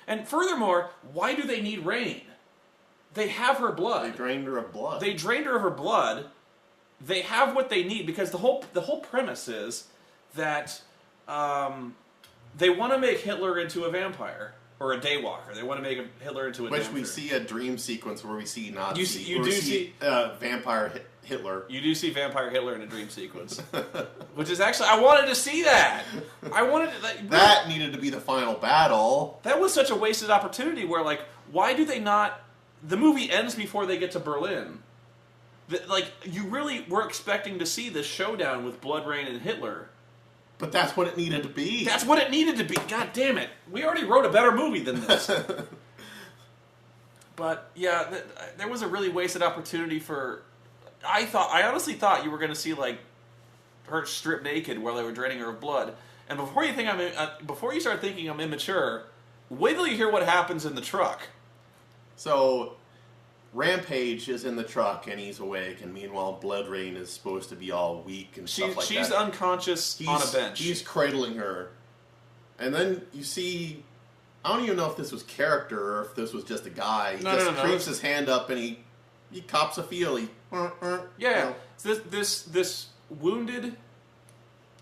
And furthermore, why do they need Rain? They have her blood. They drained her of blood. They have what they need because the whole premise is that they want to make Hitler into a vampire or a daywalker. They want to make Hitler into a Which dancer. we see a dream sequence where we see Nazi. You do see vampire Hitler. You do see vampire Hitler in a dream sequence, which is actually I wanted to see that. That needed to be the final battle. That was such a wasted opportunity. Where why do they not? The movie ends before they get to Berlin. You really were expecting to see this showdown with Bloodrayne and Hitler. But that's what it needed to be. That's what it needed to be. God damn it. We already wrote a better movie than this. But, yeah, there was a really wasted opportunity for... I honestly thought you were going to see, her stripped naked while they were draining her of blood. And before you start thinking I'm immature, wait till you hear what happens in the truck. So, Rampage is in the truck and he's awake, and meanwhile Bloodrayne is supposed to be all weak and stuff like that. She's unconscious on a bench. He's cradling her. And then you see... I don't even know if this was character or if this was just a guy. He creeps his hand up and he cops a feel. Yeah. This wounded,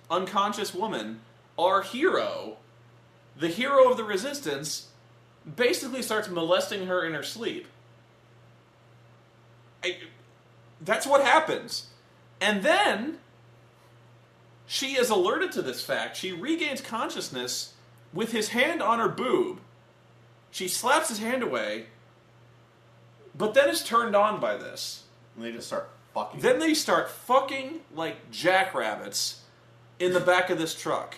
unconscious woman, our hero, the hero of the Resistance, basically starts molesting her in her sleep. That's what happens. And then she is alerted to this fact. She regains consciousness with his hand on her boob. She slaps his hand away, but then is turned on by this. And they just start fucking. Then they start fucking like jackrabbits in the back of this truck.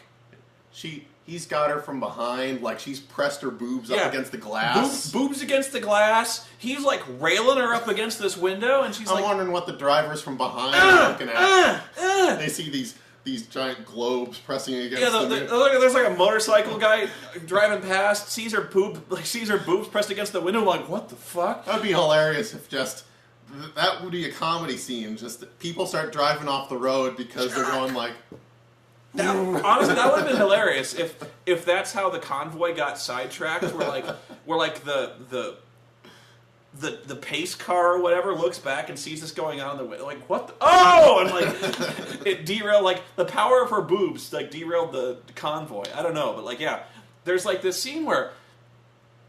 He's got her from behind, like she's pressed her boobs up against the glass. Boobs against the glass. He's like railing her up against this window, and she's I'm wondering what the drivers from behind are looking at. They see these these giant globes pressing against Yeah, the there's like a motorcycle guy driving past, sees her boobs pressed against the window, like, what the fuck? That would be hilarious if just that would be a comedy scene. Just people start driving off the road because they're going like. Honestly, that would have been hilarious if that's how the convoy got sidetracked. Where like the pace car or whatever looks back and sees this going on the way, like what? And like it derailed. Like the power of her boobs like derailed the convoy. I don't know, but like yeah, there's like this scene where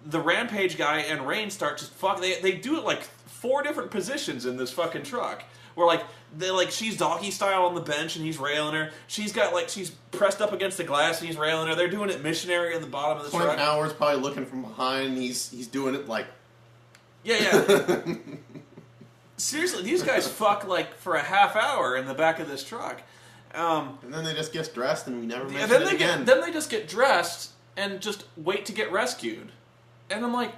the Rampage guy and Reign start to fuck. They do it like 4 different positions in this fucking truck. Where she's doggy style on the bench and he's railing her. She's pressed up against the glass and he's railing her. They're doing it missionary in the bottom of the truck. Clint Howard's probably looking from behind. And he's doing it like. Yeah. Seriously, these guys fuck like for a half hour in the back of this truck. And then they just get dressed and we never mention it again. Then they just get dressed and just wait to get rescued. And I'm like,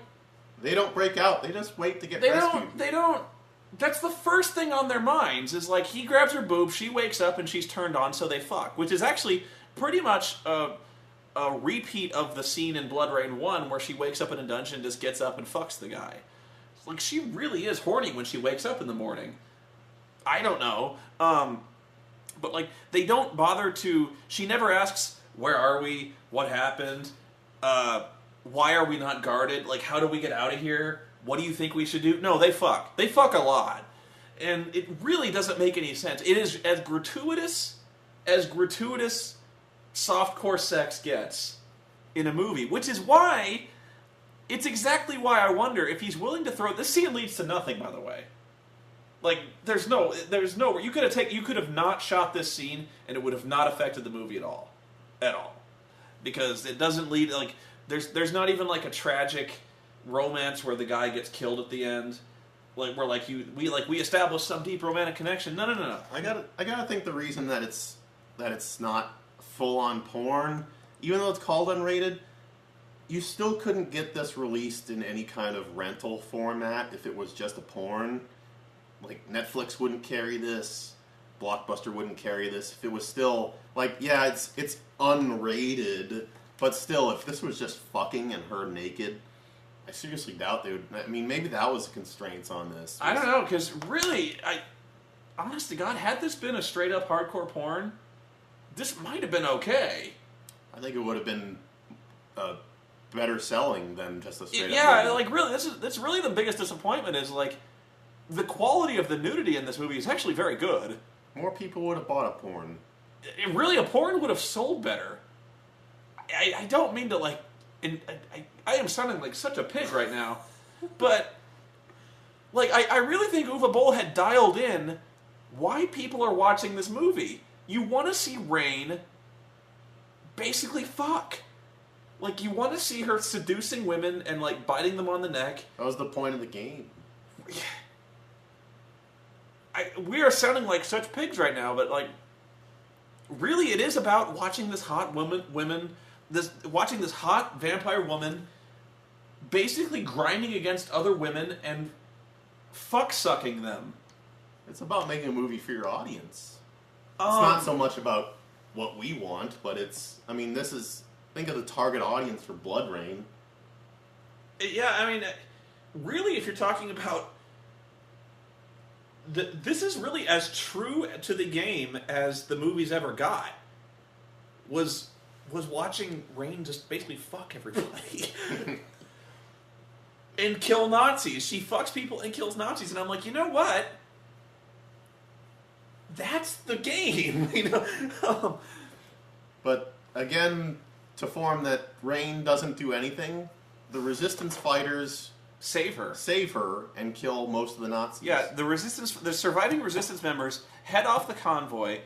they don't break out. They just wait to get rescued. They don't. That's the first thing on their minds is like he grabs her boob, she wakes up and she's turned on, so they fuck. Which is actually pretty much a repeat of the scene in Bloodrayne 1 where she wakes up in a dungeon and just gets up and fucks the guy. Like she really is horny when she wakes up in the morning. I don't know. But like they don't bother to. She never asks, "Where are we? What happened? Why are we not guarded? Like how do we get out of here? What do you think we should do?" No, they fuck. They fuck a lot. And it really doesn't make any sense. It is as gratuitous softcore sex gets in a movie, which is why it's exactly why I wonder if he's willing to throw this scene leads to nothing, by the way. Like there's no you could have not shot this scene and it would have not affected the movie at all. Because it doesn't lead like there's not even like a tragic romance where the guy gets killed at the end, like where we establish some deep romantic connection. No. I gotta think the reason that it's not full on porn, even though it's called unrated, you still couldn't get this released in any kind of rental format if it was just a porn. Like Netflix wouldn't carry this, Blockbuster wouldn't carry this. If it was still like it's unrated, but still if this was just fucking and her naked. I seriously doubt they would. I mean, maybe that was the constraints on this. I don't know, because really, honest to God, had this been a straight up hardcore porn, this might have been okay. I think it would have been better selling than just a straight up. Yeah, movie. like really, that's really the biggest disappointment is like the quality of the nudity in this movie is actually very good. More people would have bought a porn. Really, a porn would have sold better. I don't mean to like. I am sounding like such a pig right now, but like I really think Uwe Boll had dialed in why people are watching this movie. You want to see Reign basically fuck. Like you want to see her seducing women and like biting them on the neck. That was the point of the game. We are sounding like such pigs right now, but like really it is about watching this hot watching this hot vampire woman basically grinding against other women and fuck-sucking them. It's about making a movie for your audience. It's not so much about what we want, but it's... I mean, think of the target audience for Bloodrayne. Yeah, I mean, really, if you're talking about... This is really as true to the game as the movies ever got. Was watching Reign just basically fuck everybody. And kill Nazis. She fucks people and kills Nazis. And I'm like, you know what? That's the game. You know? But, again, to form that Reign doesn't do anything, the Resistance fighters... Save her and kill most of the Nazis. Yeah, the surviving Resistance members head off the convoy,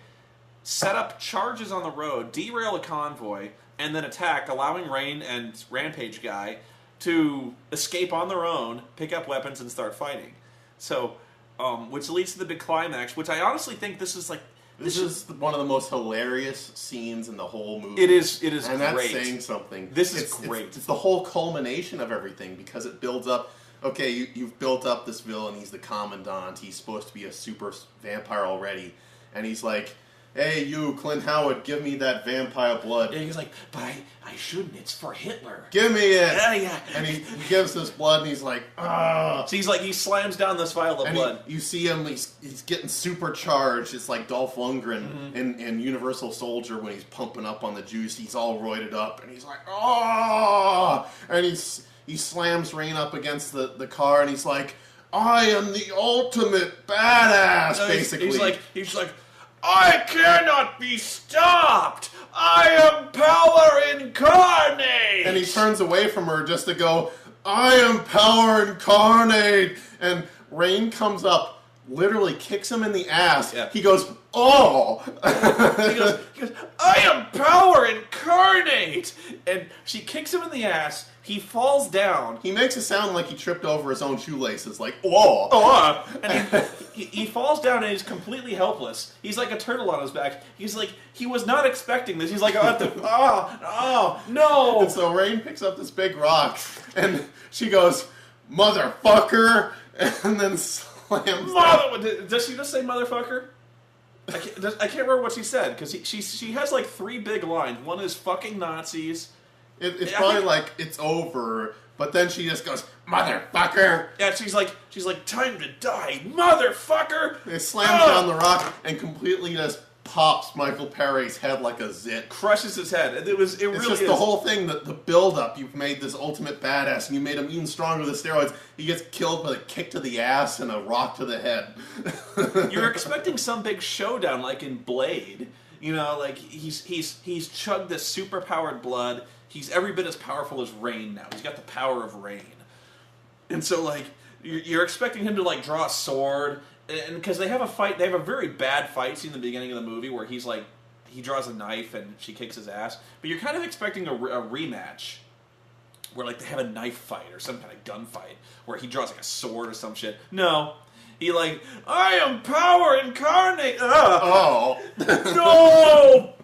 set up charges on the road, derail a convoy, and then attack, allowing Reign and Rampage guy to escape on their own, pick up weapons, and start fighting. So, which leads to the big climax, which I honestly think this is like... This is one of the most hilarious scenes in the whole movie. It is and great. And that's saying something. This is great. It's the whole culmination of everything, because it builds up... Okay, you've built up this villain, he's the Commandant, he's supposed to be a super vampire already, and he's like, hey, you, Clint Howard, give me that vampire blood. And he's like, but I shouldn't. It's for Hitler. Give me it. Yeah. And he gives this blood, and he's like, ah. So he slams down this vial of blood. You see him, he's getting supercharged. It's like Dolph Lundgren in Universal Soldier when he's pumping up on the juice. He's all roided up, and he's like, oh! And he slams Rain up against the car, and he's like, I am the ultimate badass, basically. He's like, I cannot be stopped! I am power incarnate! And he turns away from her just to go, I am power incarnate! And Rain comes up, literally kicks him in the ass. Yeah. He goes, oh! he goes, I am power incarnate! And she kicks him in the ass. He falls down. He makes it sound like he tripped over his own shoelaces, like, oh! And he falls down and he's completely helpless. He's like a turtle on his back. He's like, he was not expecting this. He's like, no! And so Rain picks up this big rock, and she goes, motherfucker! And then slams down. Does she just say motherfucker? I can't remember what she said, because she has like 3 big lines. One is fucking Nazis. It's probably like, it's over, but then she just goes, motherfucker! Yeah, she's like, time to die, motherfucker! It slams down the rock and completely just pops Michael Paré's head like a zit. Crushes his head. It's just the whole thing, the build-up. You've made this ultimate badass, and you made him even stronger with the steroids. He gets killed with a kick to the ass and a rock to the head. You're expecting some big showdown like in Blade. You know, like, he's chugged this super-powered blood. He's every bit as powerful as Rain now. He's got the power of Rain. And so, like, you're expecting him to, like, draw a sword. And because they have a fight, they have a very bad fight scene in the beginning of the movie where he's, like, he draws a knife and she kicks his ass. But you're kind of expecting a rematch where, like, they have a knife fight or some kind of gunfight where he draws, like, a sword or some shit. No. He, like, I am power incarnate! Oh. No!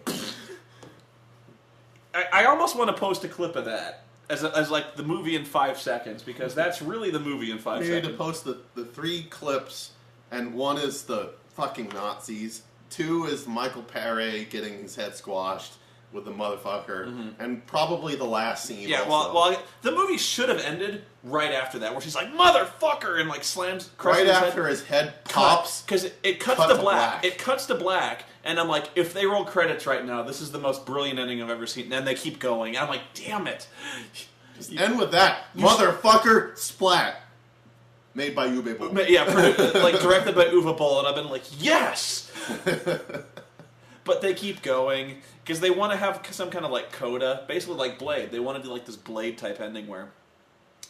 I almost want to post a clip of that as like the movie in 5 seconds, because that's really the movie in 5 We seconds. need to post the 3 clips, and 1 is the fucking Nazis, 2 is Michael Paré getting his head squashed with the motherfucker, and probably the last scene. Yeah, also. well, the movie should have ended right after that, where she's like, motherfucker, and like slams, crushes right his after his head pops, because it cuts to black. It cuts to black, and I'm like, if they roll credits right now, this is the most brilliant ending I've ever seen. And then they keep going, and I'm like, damn it. Just end with that, motherfucker, splat. Made by Uwe Boll. Yeah, like directed by Uwe Boll, and I've been like, yes! But they keep going, because they want to have some kind of like coda, basically like Blade. They want to do like this Blade type ending where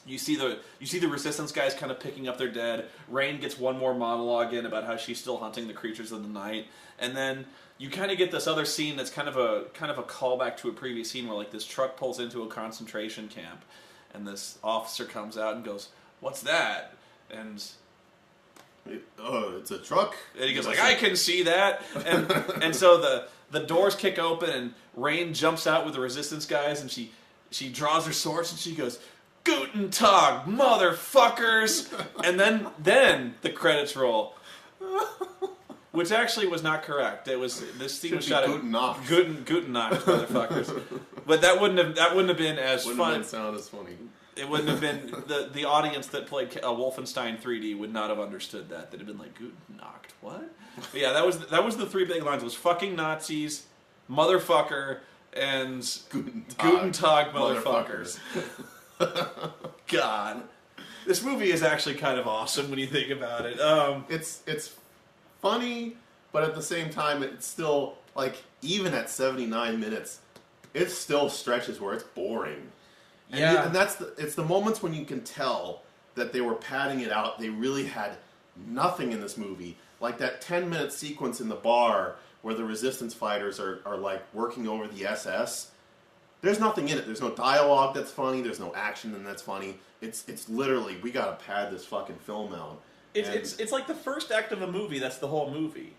you see the Resistance guys kind of picking up their dead. Rain gets one more monologue in about how she's still hunting the creatures of the night, and then you kind of get this other scene that's kind of a callback to a previous scene where like this truck pulls into a concentration camp, and this officer comes out and goes, "What's that?" And it's a truck. he goes like, I can see that. And so the doors kick open and Rain jumps out with the Resistance guys, and she draws her sword and she goes, Guten Tag, motherfuckers! And then the credits roll. Which actually was not correct. It was this scene was shot at Guten Nacht, motherfuckers. But that wouldn't have been as fun. Wouldn't sound as funny. It wouldn't have been the audience that played Wolfenstein 3D would not have understood that. They'd have been like, "Guten Nacht, what?" But yeah, that was the 3 big lines. It was fucking Nazis, motherfucker, and Guten Tag, motherfuckers. God, this movie is actually kind of awesome when you think about it. It's funny, but at the same time, it's still like even at 79 minutes, it still stretches where it's boring. And it's the moments when you can tell that they were padding it out. They really had nothing in this movie. Like that 10-minute sequence in the bar where the Resistance fighters are like working over the SS. There's nothing in it. There's no dialogue that's funny. There's no action that's funny. It's literally, we gotta pad this fucking film out. It's like the first act of a movie. That's the whole movie.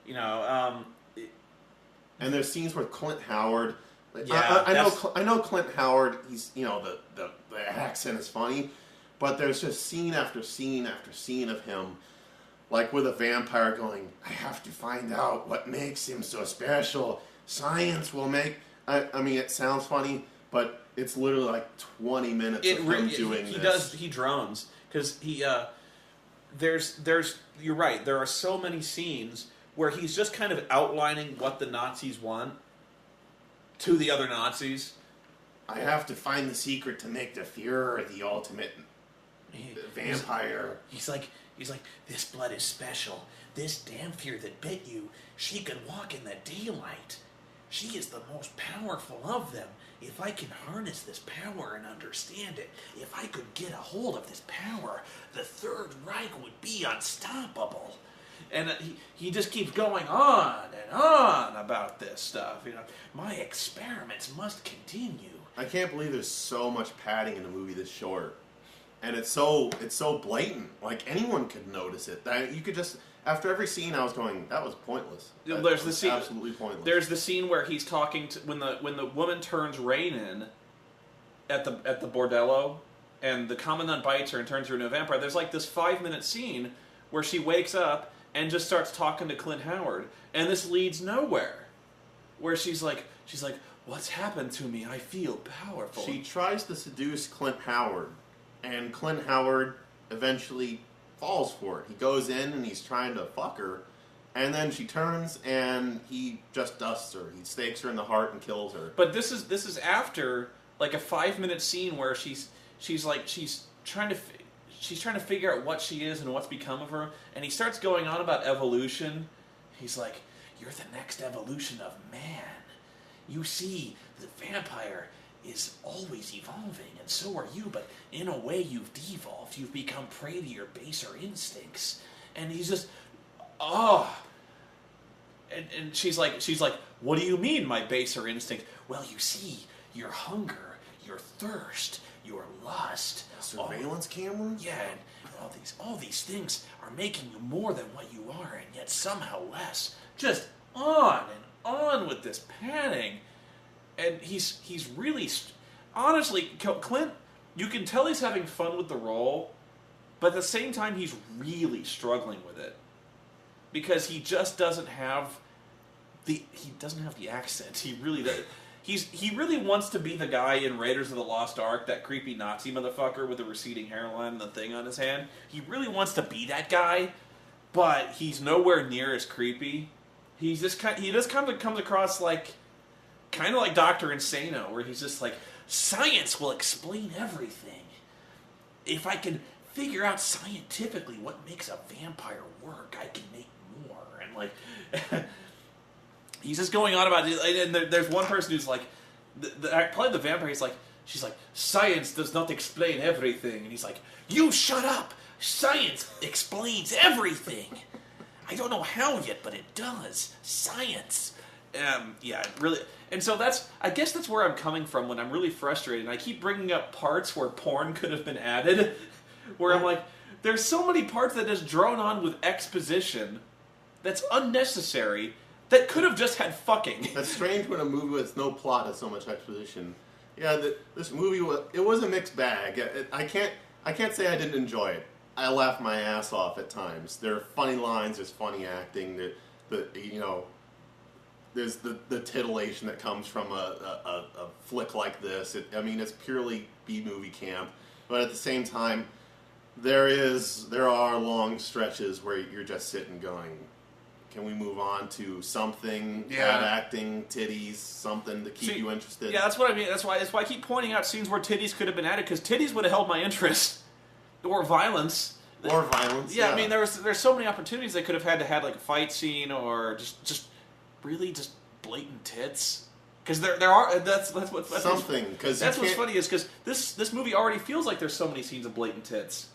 You know. And there's scenes with Clint Howard. Yeah, I know Clint Howard. He's the accent is funny, but there's just scene after scene after scene of him like with a vampire going, I have to find out what makes him so special. Science will make... I mean, it sounds funny, but it's literally like 20 minutes of him doing this. He drones, because there's you're right, there are so many scenes where he's just kind of outlining what the Nazis want to the other Nazis. I have to find the secret to make the Fuhrer the ultimate vampire. He's like, this blood is special. This damn fear that bit you, she can walk in the daylight. She is the most powerful of them. If I can harness this power and understand it, if I could get a hold of this power, the Third Reich would be unstoppable. And he just keeps going on and on about this stuff. You know, my experiments must continue. I can't believe there's so much padding in a movie this short, and it's so blatant. Like anyone could notice it. You could just after every scene, I was going, that was pointless. There's the scene, absolutely pointless. There's the scene where he's talking to when the woman turns Rain in at the bordello, and the commandant bites her and turns her into a vampire. There's like this 5-minute scene where she wakes up and just starts talking to Clint Howard, and this leads nowhere. Where she's like, what's happened to me? I feel powerful. She tries to seduce Clint Howard, and Clint Howard eventually falls for it. He goes in and he's trying to fuck her, and then she turns and he just dusts her. He stakes her in the heart and kills her. But this is after like a 5-minute scene where she's trying to figure out what she is and what's become of her, and he starts going on about evolution. He's like, you're the next evolution of man. You see, the vampire is always evolving, and so are you, but in a way you've devolved. You've become prey to your baser instincts. And he's just, And she's like, what do you mean, my baser instinct? Well, you see, your hunger, your thirst, your lust. Surveillance camera? Yeah, and all these things are making you more than what you are, and yet somehow less. Just on and on with this panning. And he's really... Honestly, Clint, you can tell he's having fun with the role, but at the same time, he's really struggling with it. Because he just doesn't have the accent. He really does. He really wants to be the guy in Raiders of the Lost Ark, that creepy Nazi motherfucker with the receding hairline and the thing on his hand. He really wants to be that guy, but he's nowhere near as creepy. He just kind of comes across kind of like Dr. Insano, where he's just like, science will explain everything. If I can figure out scientifically what makes a vampire work, I can make more. And he's just going on about it. And there's one person who's like, playing the vampire. She's like, science does not explain everything. And he's like, you shut up. Science explains everything. I don't know how yet, but it does. Science. Yeah, really. And so I guess that's where I'm coming from when I'm really frustrated. And I keep bringing up parts where porn could have been added, where I'm like, there's so many parts that is drone on with exposition that's unnecessary that could have just had fucking. That's strange when a movie with no plot has so much exposition. Yeah, this movie was a mixed bag. I can't say I didn't enjoy it. I laughed my ass off at times. There are funny lines. There's funny acting. There's the titillation that comes from a flick like this. It's purely B-movie camp, but at the same time, there are long stretches where you're just sitting going, can we move on to something? Bad acting, titties, something to keep you interested. Yeah, that's what I mean. That's why I keep pointing out scenes where titties could have been added, because titties would have held my interest. Or violence. Yeah, I mean, there's so many opportunities they could have had to have like a fight scene, or just really just blatant tits. Because there are that's what's something. Because that's what's funny is because this movie already feels like there's so many scenes of blatant tits,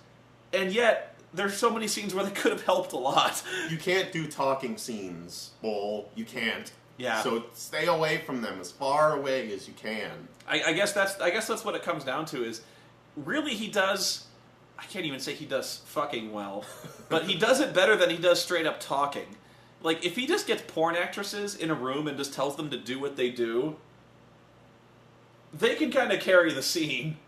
and yet there's so many scenes where they could have helped a lot. You can't do talking scenes, Bull. You can't. Yeah. So stay away from them as far away as you can. I guess that's what it comes down to is really he does. I can't even say he does fucking well, but he does it better than he does straight up talking. Like, if he just gets porn actresses in a room and just tells them to do what they do, they can kind of carry the scene.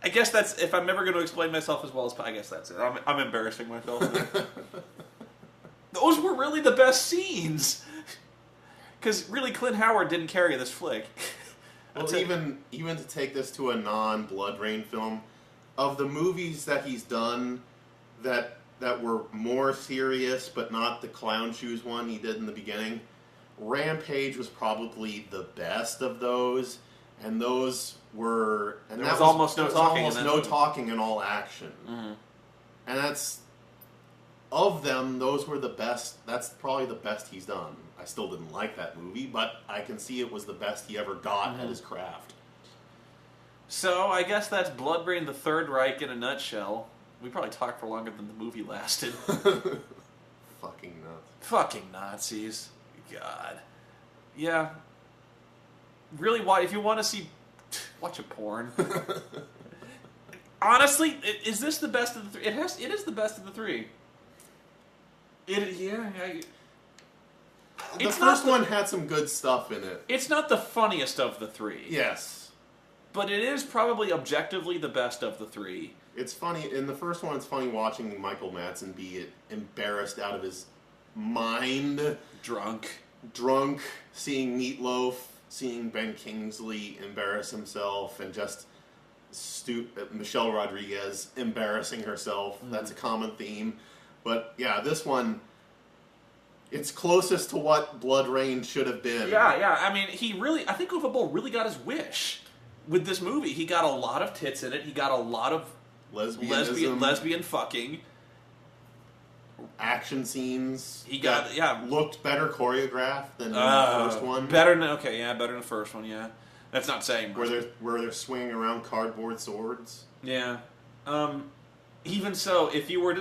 I guess that's, if I'm ever going to explain myself as well as, I guess that's it. I'm embarrassing myself. Those were really the best scenes. Because really, Clint Howard didn't carry this flick. Well, even to take this to a non-Bloodrayne film, of the movies that he's done that were more serious, but not the clown shoes one he did in the beginning, Rampage was probably the best of those, and those were... And there was almost no talking. Almost no talking and all action. Mm-hmm. And that's... Of them, those were the best. That's probably the best he's done. I still didn't like that movie, but I can see it was the best he ever got at his craft. So, I guess that's Bloodrayne the Third Reich in a nutshell. We probably talked for longer than the movie lasted. Fucking nuts. Fucking Nazis. God. Yeah. Really, if you want to see... Watch a porn. Honestly, is this the best of the three? It is the best of the three. The first one had some good stuff in it. It's not the funniest of the three. Yes. But it is probably objectively the best of the three. It's funny. In the first one, it's funny watching Michael Madsen be embarrassed out of his mind. Drunk, seeing Meatloaf, seeing Ben Kingsley embarrass himself, and just Michelle Rodriguez embarrassing herself. Mm. That's a common theme. But yeah, this one, it's closest to what Bloodrayne should have been. Yeah. I mean, I think Uwe Boll really got his wish with this movie. He got a lot of tits in it. He got a lot of lesbian fucking. Action scenes. He got, looked better choreographed than the first one. Better than the first one, yeah. That's not saying much. Where they're swinging around cardboard swords. Yeah. Even so, if you were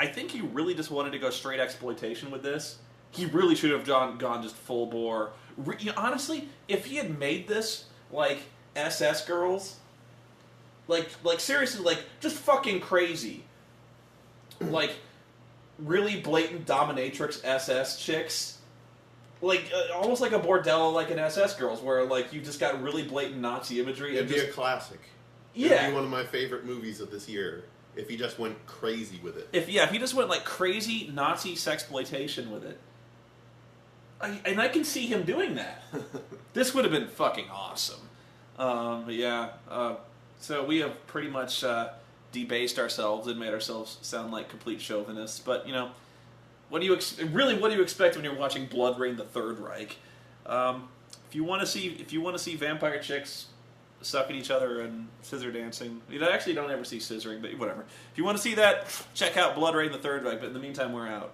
I think he really just wanted to go straight exploitation with this. He really should have gone just full bore. Honestly, if he had made this like SS girls, like seriously, like just fucking crazy, like really blatant dominatrix SS chicks, like almost like a bordello, like an SS girls, where like you just got really blatant Nazi imagery. It'd be a classic. Yeah, it'd be one of my favorite movies of this year. If he just went crazy with it. If he just went like crazy Nazi sexploitation with it. And I can see him doing that. This would have been fucking awesome. So we have pretty much debased ourselves and made ourselves sound like complete chauvinists. But, what do you expect when you're watching Bloodrayne the Third Reich? If you want to see vampire chicks sucking each other and scissor dancing. Actually, you don't ever see scissoring, but whatever. If you want to see that, check out Bloodrayne the Third Reich, but in the meantime, we're out.